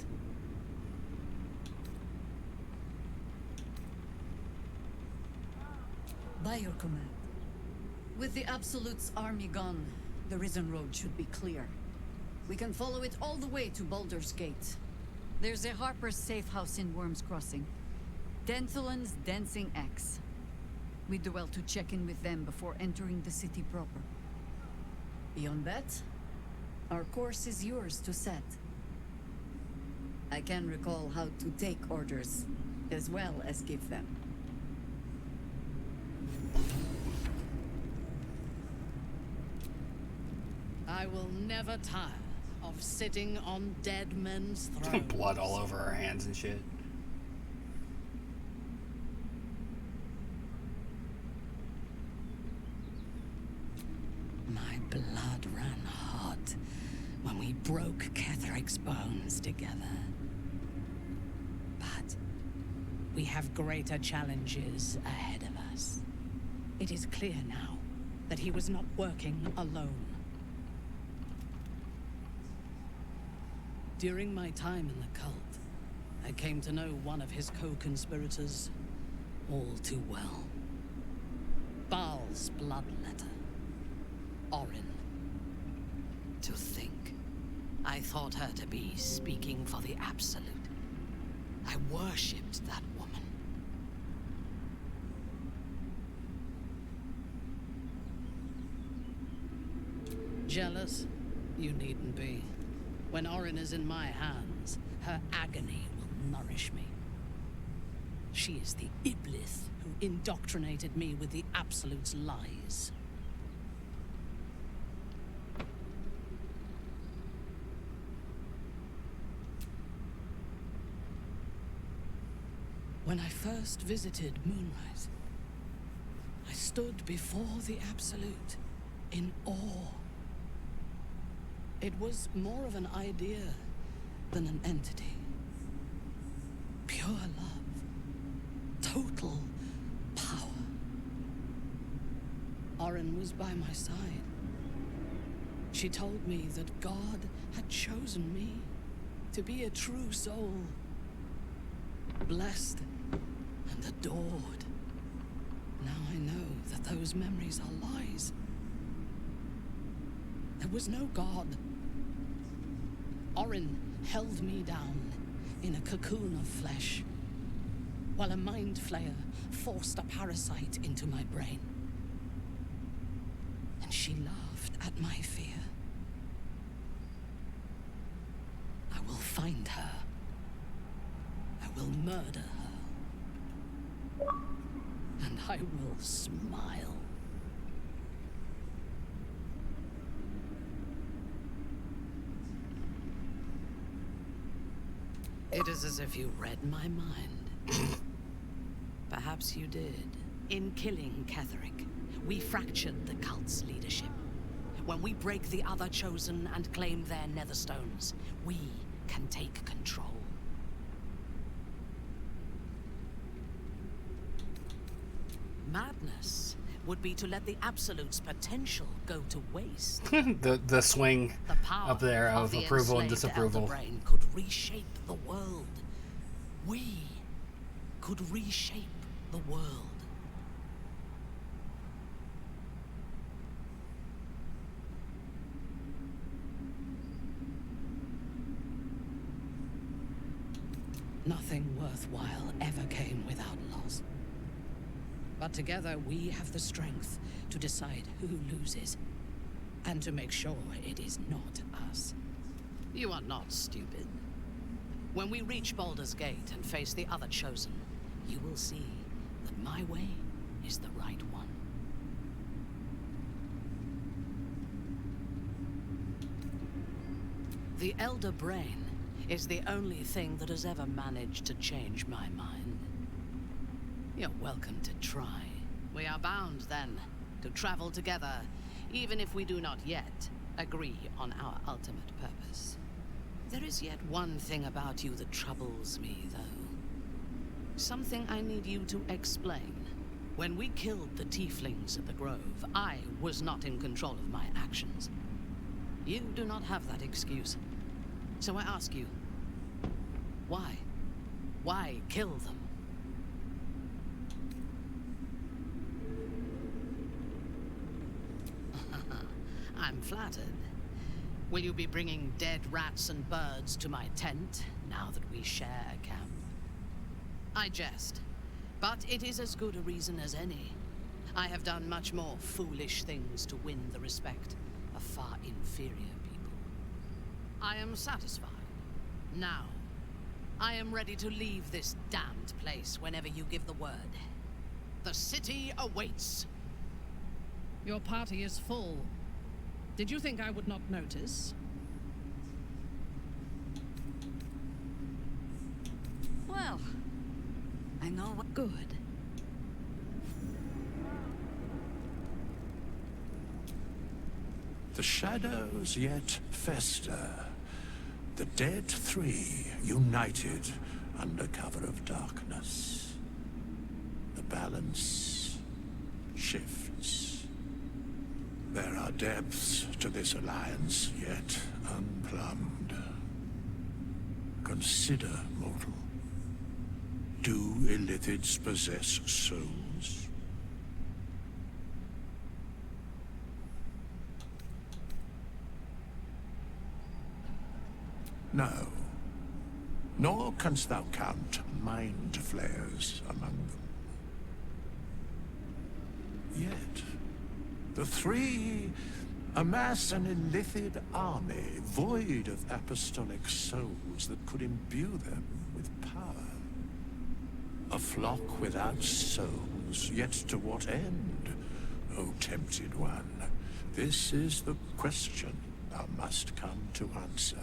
By your command. With the Absolute's army gone, the Risen Road should be clear. We can follow it all the way to Baldur's Gate. There's a Harper's safe house in Worm's Crossing. Denthalen's Dancing Axe. We do well to check in with them before entering the city proper. Beyond that, our course is yours to set. I can recall how to take orders, as well as give them. I will never tire of sitting on dead men's thrones. Blood all over our hands and shit. My blood ran hot when we broke Ketheric's bones together. But we have greater challenges ahead of us. It is clear now that he was not working alone. During my time in the cult, I came to know one of his co-conspirators all too well. Baal's bloodletter. Orin. To think, I thought her to be speaking for the Absolute. I worshipped that woman. Jealous? You needn't be. When Orin is in my hands, her agony will nourish me. She is the Iblis who indoctrinated me with the Absolute's lies. When I first visited Moonrise, I stood before the Absolute in awe. It was more of an idea than an entity. Pure love. Total power. Orin was by my side. She told me that God had chosen me to be a true soul. Blessed and adored. Now I know that those memories are lies. There was no God. Orin held me down in a cocoon of flesh, while a mind flayer forced a parasite into my brain. And she laughed at my fear. I will find her. I will murder her. And I will smile. It is as if you read my mind. Perhaps you did. In killing Ketheric, we fractured the cult's leadership. When we break the other Chosen and claim their netherstones, we can take control. Madness would be to let the Absolute's potential go to waste. the swing The power up there of the approval and enslaved disapproval. Elder Brain could reshape the world. We could reshape the world. Nothing worthwhile ever came without loss. But together we have the strength to decide who loses, and to make sure it is not us. You are not stupid. When we reach Baldur's Gate and face the other Chosen, you will see that my way is the right one. The Elder Brain is the only thing that has ever managed to change my mind. You're welcome to try. We are bound, then, to travel together, even if we do not yet agree on our ultimate purpose. There is yet one thing about you that troubles me, though. Something I need you to explain. When we killed the tieflings at the Grove, I was not in control of my actions. You do not have that excuse. So I ask you, why? Why kill them? I'm flattered. Will you be bringing dead rats and birds to my tent, now that we share a camp? I jest, but it is as good a reason as any. I have done much more foolish things to win the respect of far inferior people. I am satisfied. Now, I am ready to leave this damned place whenever you give the word. The city awaits. Your party is full. Did you think I would not notice? Well, I know what... Good. The shadows yet fester. The dead three united under cover of darkness. The balance shifts. There are depths to this alliance yet unplumbed. Consider, mortal. Do Illithids possess souls? No. Nor canst thou count mind flayers among them. Yet, the three amass an Illithid army void of apostolic souls that could imbue them with power. A flock without souls, yet to what end, O tempted one? This is the question thou must come to answer.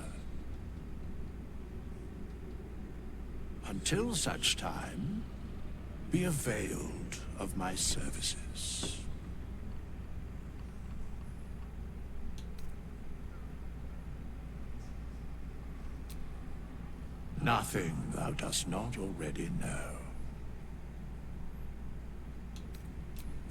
Until such time, be availed of my services. Nothing thou dost not already know.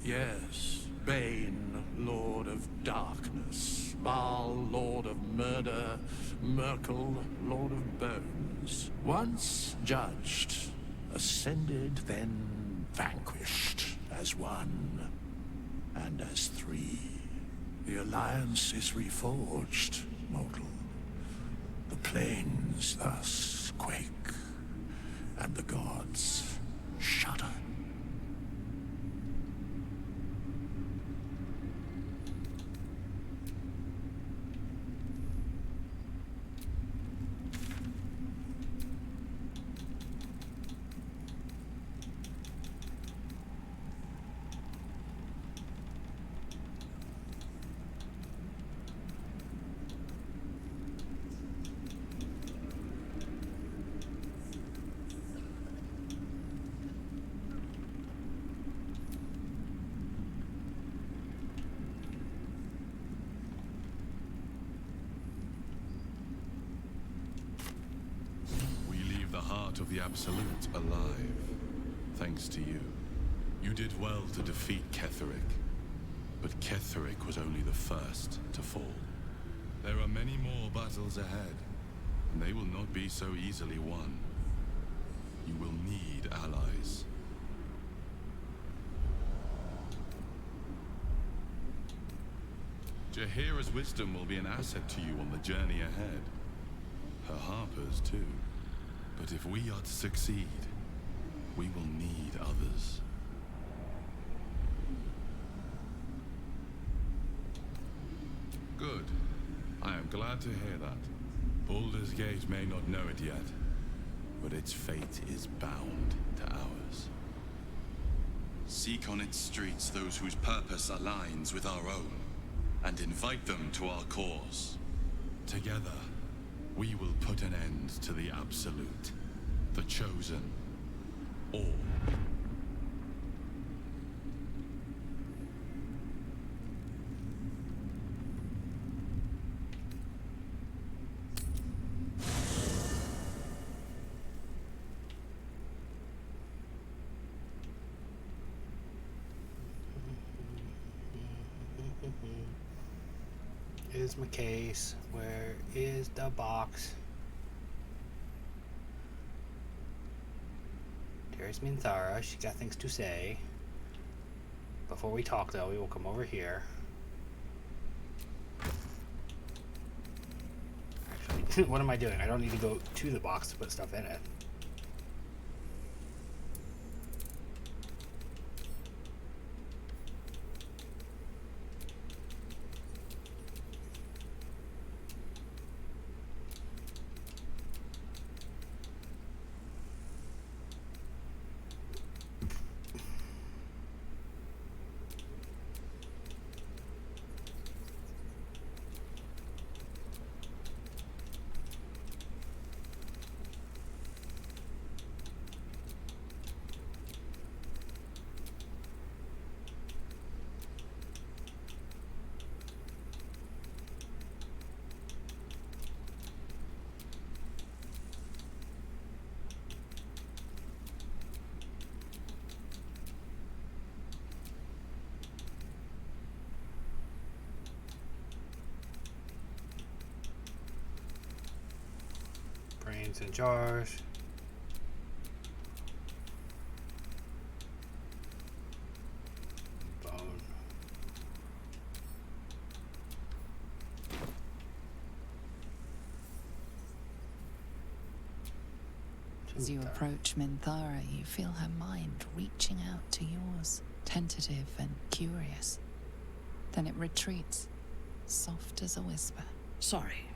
Yes, Bane, Lord of Darkness, Baal, Lord of Murder, Merkel, Lord of Bones. Once judged, ascended, then vanquished as one, and as three. The alliance is reforged, mortal. The plains thus quake, and the gods shudder. Of the Absolute alive, thanks to you. You did well to defeat Ketheric, but Ketheric was only the first to fall. There are many more battles ahead, and they will not be so easily won. You will need allies. Jaheira's wisdom will be an asset to you on the journey ahead. Her harpers, too. But if we are to succeed, we will need others. Good. I am glad to hear that. Baldur's Gate may not know it yet, but its fate is bound to ours. Seek on its streets those whose purpose aligns with our own, and invite them to our cause. Together, we will put an end to the Absolute, the Chosen, all. Here's my case. Where is the box? There's Minthara. She's got things to say. Before we talk, though, we will come over here. Actually, what am I doing? I don't need to go to the box to put stuff in it. Brains in jars. Bone. As you approach Minthara, you feel her mind reaching out to yours, tentative and curious. Then it retreats, soft as a whisper. Sorry.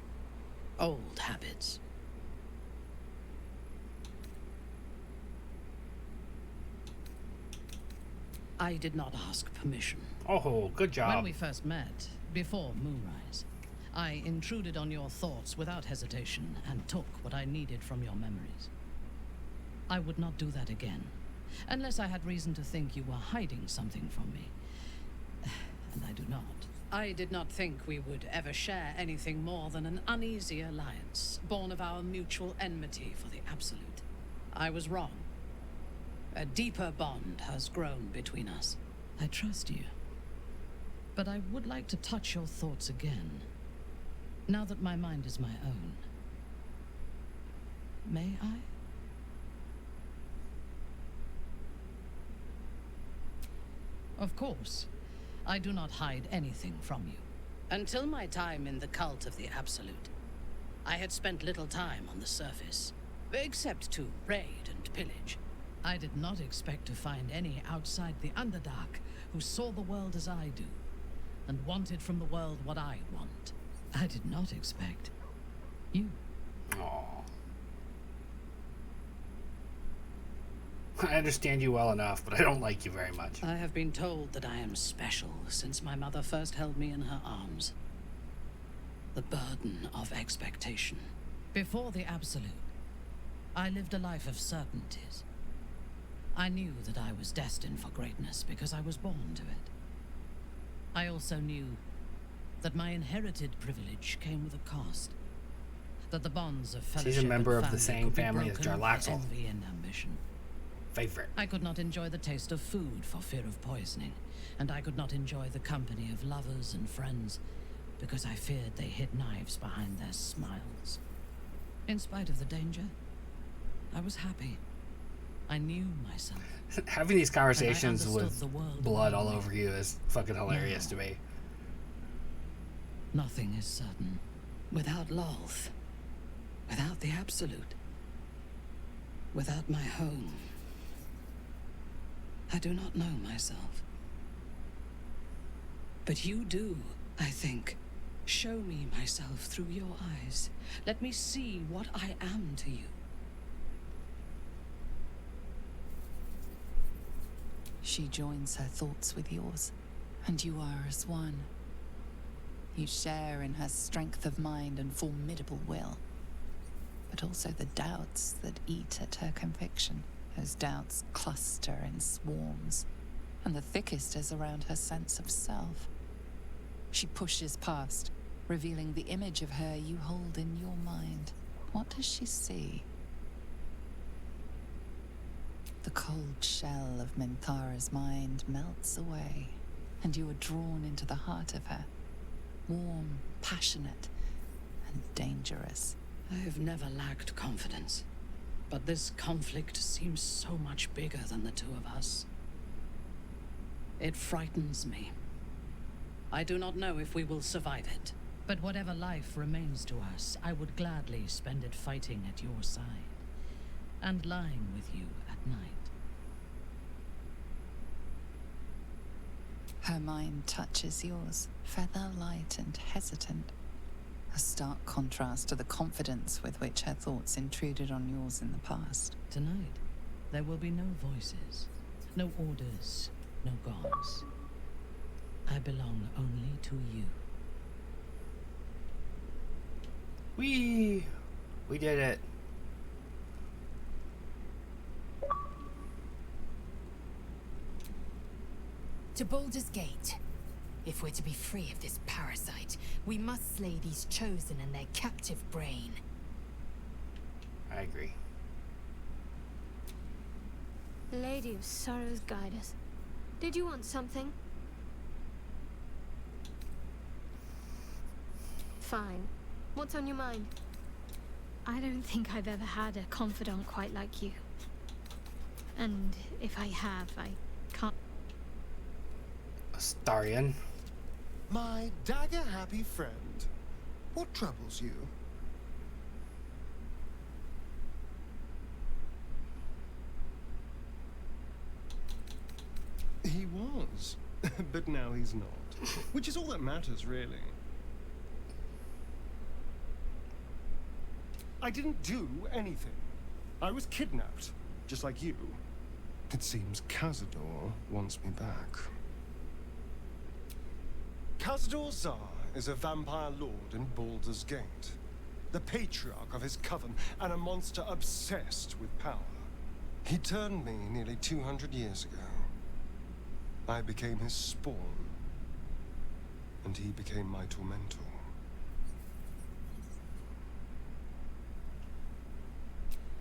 Old habits. I did not ask permission. Oh, good job. When we first met, before moonrise, I intruded on your thoughts without hesitation and took what I needed from your memories. I would not do that again, unless I had reason to think you were hiding something from me. And I do not. I did not think we would ever share anything more than an uneasy alliance, born of our mutual enmity for the Absolute. I was wrong. A deeper bond has grown between us. I trust you. But I would like to touch your thoughts again, now that my mind is my own. May I? Of course. I do not hide anything from you. Until my time in the cult of the Absolute, I had spent little time on the surface, except to raid and pillage. I did not expect to find any outside the Underdark who saw the world as I do, and wanted from the world what I want. I did not expect you. Aww. I understand you well enough, but I don't like you very much. I have been told that I am special since my mother first held me in her arms. The burden of expectation. Before the Absolute, I lived a life of certainties. I knew that I was destined for greatness because I was born to it. I also knew that my inherited privilege came with a cost. That the bonds of fellowship She's a member and of the same family as broken by Jarlaxle. envy and ambition. Favorite. I could not enjoy the taste of food for fear of poisoning, and I could not enjoy the company of lovers and friends because I feared they hid knives behind their smiles. In spite of the danger, I was happy. I knew myself. Having these conversations and I with understood the world blood all around me. over you is fucking hilarious to me. Nothing is certain. Without Lolth, without the Absolute, without my home, I do not know myself. But you do, I think. Show me myself through your eyes. Let me see what I am to you. She joins her thoughts with yours, and you are as one. You share in her strength of mind and formidable will, but also the doubts that eat at her conviction. Those doubts cluster in swarms, and the thickest is around her sense of self. She pushes past, revealing the image of her you hold in your mind. What does she see? The cold shell of Minthara's mind melts away, and you are drawn into the heart of her. Warm, passionate, and dangerous. I have never lacked confidence, but this conflict seems so much bigger than the two of us. It frightens me. I do not know if we will survive it, but whatever life remains to us, I would gladly spend it fighting at your side, and lying with you at night. Her mind touches yours, feather light and hesitant. A stark contrast to the confidence with which her thoughts intruded on yours in the past. Tonight, there will be no voices, no orders, no gods. I belong only to you. We did it. To Baldur's Gate. If we're to be free of this parasite, we must slay these chosen and their captive brain. I agree. Lady of Sorrows, guide us. Did you want something? Fine. What's on your mind? I don't think I've ever had a confidant quite like you. And if I have, I can't... Astarion. My dagger-happy friend, what troubles you? was. But now he's not. Which is all that matters, really. I didn't do anything. I was kidnapped, just like you. It seems Cazador wants me back. Cazador Zar is a vampire lord in Baldur's Gate, the patriarch of his coven, and a monster obsessed with power. He turned me nearly 200 years ago. I became his spawn, and he became my tormentor.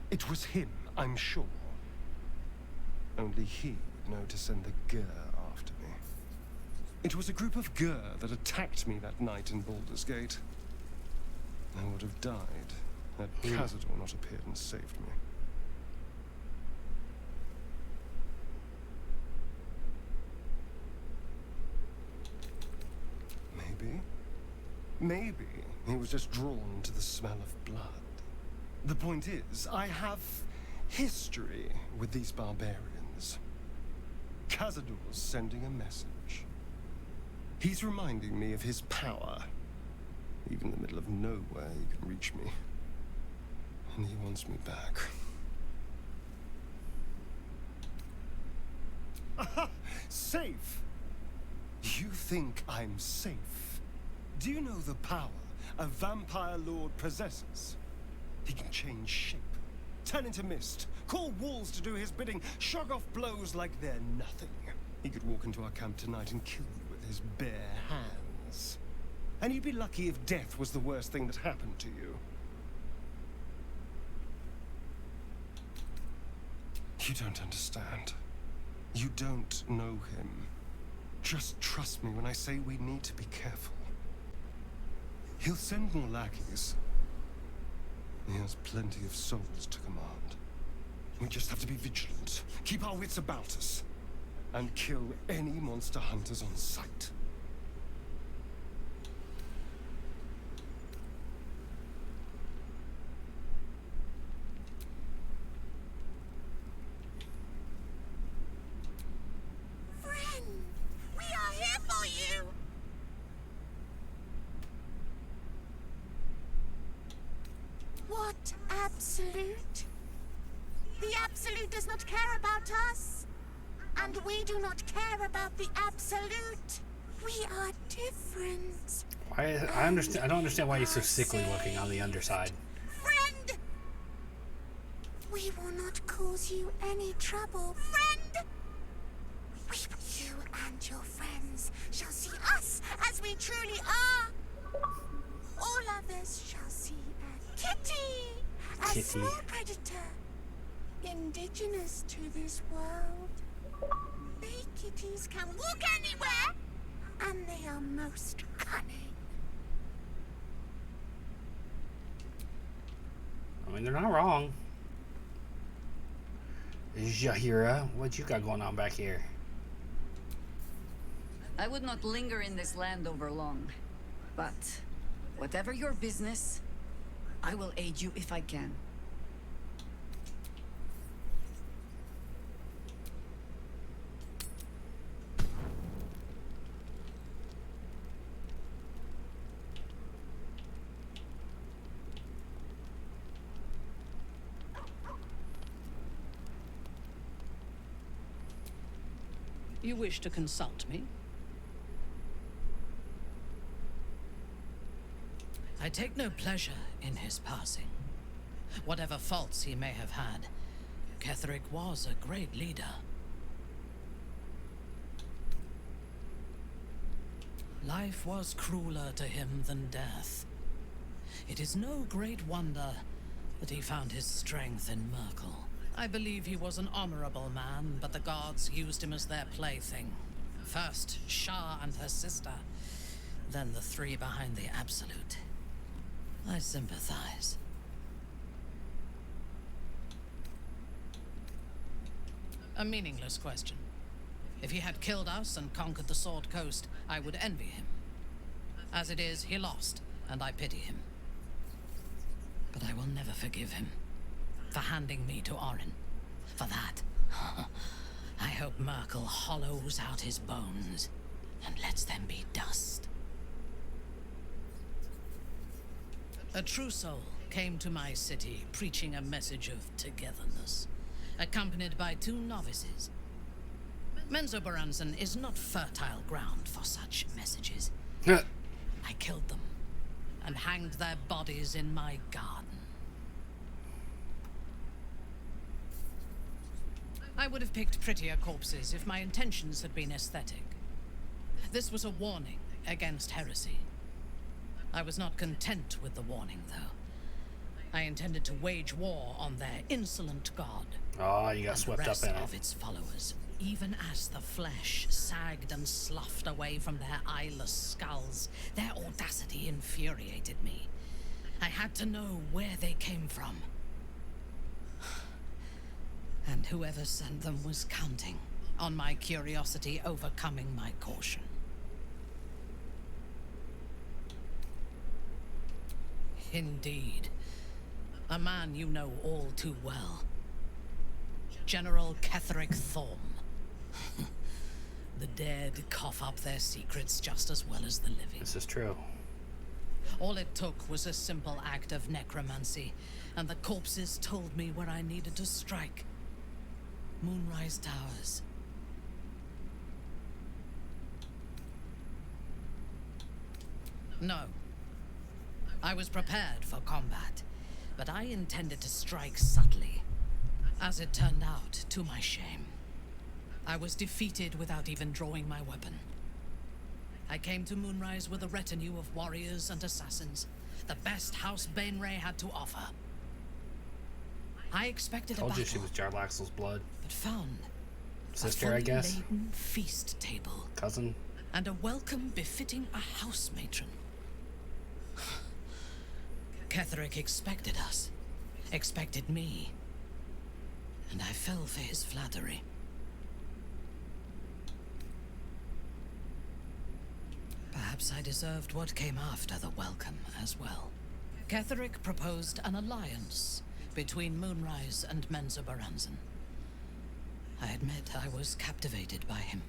It was him, I'm sure. Only he would know to send the Gur after me. It was a group of Gur that attacked me that night in Baldur's Gate. I would have died had Cazador not appeared and saved me. Maybe he was just drawn to the smell of blood. The point is, I have history with these barbarians. Cazador's sending a message. He's reminding me of his power. Even in the middle of nowhere, he can reach me. And he wants me back. Aha! Safe! You think I'm safe? Do you know the power a vampire lord possesses? He can change shape, turn into mist, call walls to do his bidding, shrug off blows like they're nothing. He could walk into our camp tonight and kill you with his bare hands. And you'd be lucky if death was the worst thing that happened to you. You don't understand. You don't know him. Just trust me when I say we need to be careful. He'll send more lackeys. He has plenty of souls to command. We just have to be vigilant, keep our wits about us, and kill any monster hunters on sight. Friend, we are here for you. What absolute? The absolute does not care about us. And we do not care about the absolute. We are different. I don't understand why he's so sickly looking on the underside. Friend! We will not cause you any trouble. Friend! You and your friends shall see us as we truly are. All others shall see a kitty, a small predator, indigenous to this world. They kitties can walk anywhere, and they are most cunning. I mean, they're not wrong. Jahira, what you got going on back here? I would not linger in this land over long, but whatever your business, I will aid you if I can. You wish to consult me? I take no pleasure in his passing. Whatever faults he may have had, Ketheric was a great leader. Life was crueler to him than death. It is no great wonder that he found his strength in Merkel. I believe he was an honorable man, but the gods used him as their plaything. First Shah and her sister, then the three behind the Absolute. I sympathize. A meaningless question. If he had killed us and conquered the Sword Coast, I would envy him. As it is, he lost, and I pity him. But I will never forgive him for handing me to Orin. For that, I hope Merkel hollows out his bones and lets them be dust. A true soul came to my city preaching a message of togetherness, accompanied by 2 novices. Menzoberranzan is not fertile ground for such messages. I killed them and hanged their bodies in my garden. I would have picked prettier corpses if my intentions had been aesthetic. This was a warning against heresy. I was not content with the warning, though. I intended to wage war on their insolent god. Oh, you got swept up in it. Of its followers, even as the flesh sagged and sloughed away from their eyeless skulls, their audacity infuriated me. I had to know where they came from. And whoever sent them was counting on my curiosity overcoming my caution. Indeed. A man you know all too well. General Ketheric Thorm. The dead cough up their secrets just as well as the living. This is true. All it took was a simple act of necromancy, and the corpses told me where I needed to strike. Moonrise Towers. No. I was prepared for combat, but I intended to strike subtly. As it turned out, to my shame, I was defeated without even drawing my weapon. I came to Moonrise with a retinue of warriors and assassins, the best House Bainray had to offer. I expected a battle. Told you she was Jarlaxle's blood. But found sister, I guess. Laden feast table. Cousin. And a welcome befitting a house matron. Ketheric expected us. Expected me. And I fell for his flattery. Perhaps I deserved what came after the welcome as well. Ketheric proposed an alliance between Moonrise and Menzoberranzan. I admit I was captivated by him.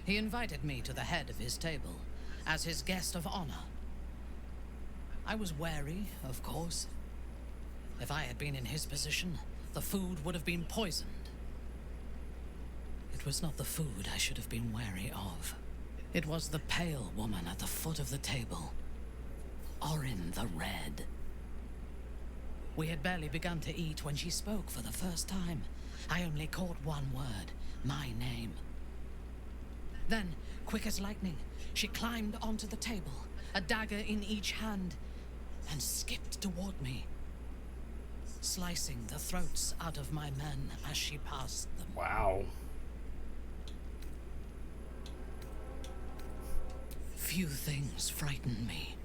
He invited me to the head of his table as his guest of honor. I was wary, of course. If I had been in his position, the food would have been poisoned. It was not the food I should have been wary of. It was the pale woman at the foot of the table. Orin the Red. We had barely begun to eat when she spoke for the first time. I only caught one word, my name. Then, quick as lightning, she climbed onto the table, a dagger in each hand, and skipped toward me, slicing the throats out of my men as she passed them. Wow. Few things frighten me.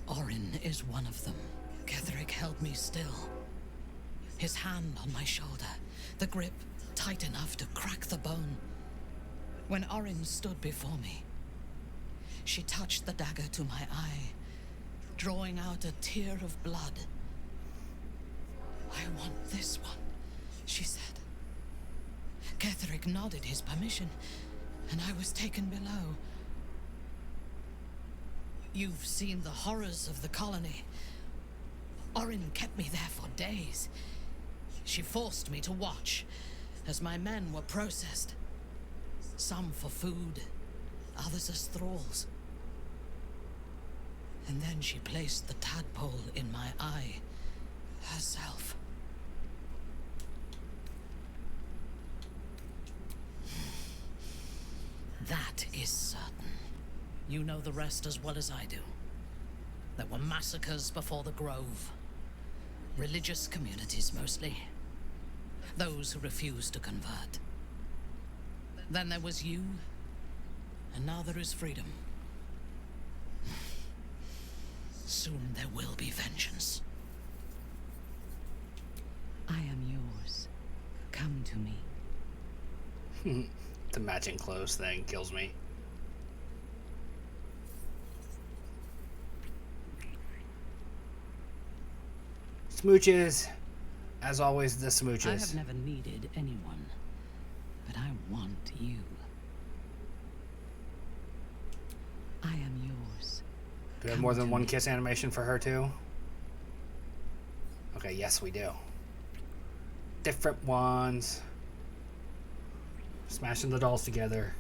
Orin is one of them. Ketheric held me still. His hand on my shoulder, the grip tight enough to crack the bone. When Orin stood before me, she touched the dagger to my eye, drawing out a tear of blood. I want this one, she said. Ketheric nodded his permission, and I was taken below. You've seen the horrors of the colony. Orin kept me there for days. She forced me to watch as my men were processed. Some for food, others as thralls. And then she placed the tadpole in my eye herself. That is certain. You know the rest as well as I do. There were massacres before the Grove. Religious communities mostly. Those who refused to convert. Then there was you, and now there is freedom. Soon there will be vengeance. I am yours. Come to me. The matching clothes thing kills me. Smooches. As always, the I smooches. have never needed anyone, but I want you. I am yours. Do we have more than one kiss animation for her too? Okay, yes we do. Different ones. Smashing the dolls together.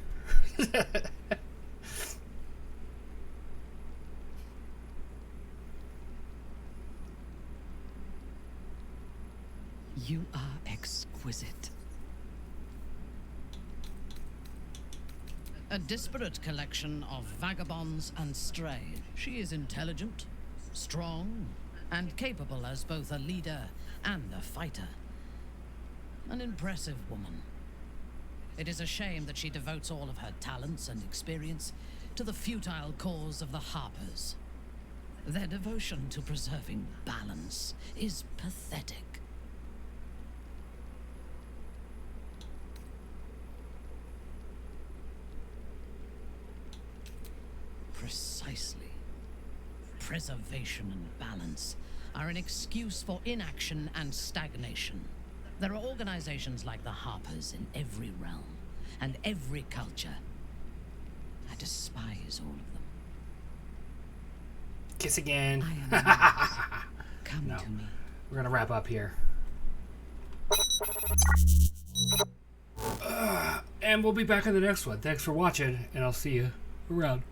You are exquisite. A disparate collection of vagabonds and stray. She is intelligent, strong, and capable as both a leader and a fighter. An impressive woman. It is a shame that she devotes all of her talents and experience to the futile cause of the Harpers. Their devotion to preserving balance is pathetic. Precisely. Preservation and balance are an excuse for inaction and stagnation. There are organizations like the Harpers in every realm and every culture. I despise all of them. Kiss again. Come No. to me. We're gonna wrap up here. And we'll be back in the next one. Thanks for watching, and I'll see you around.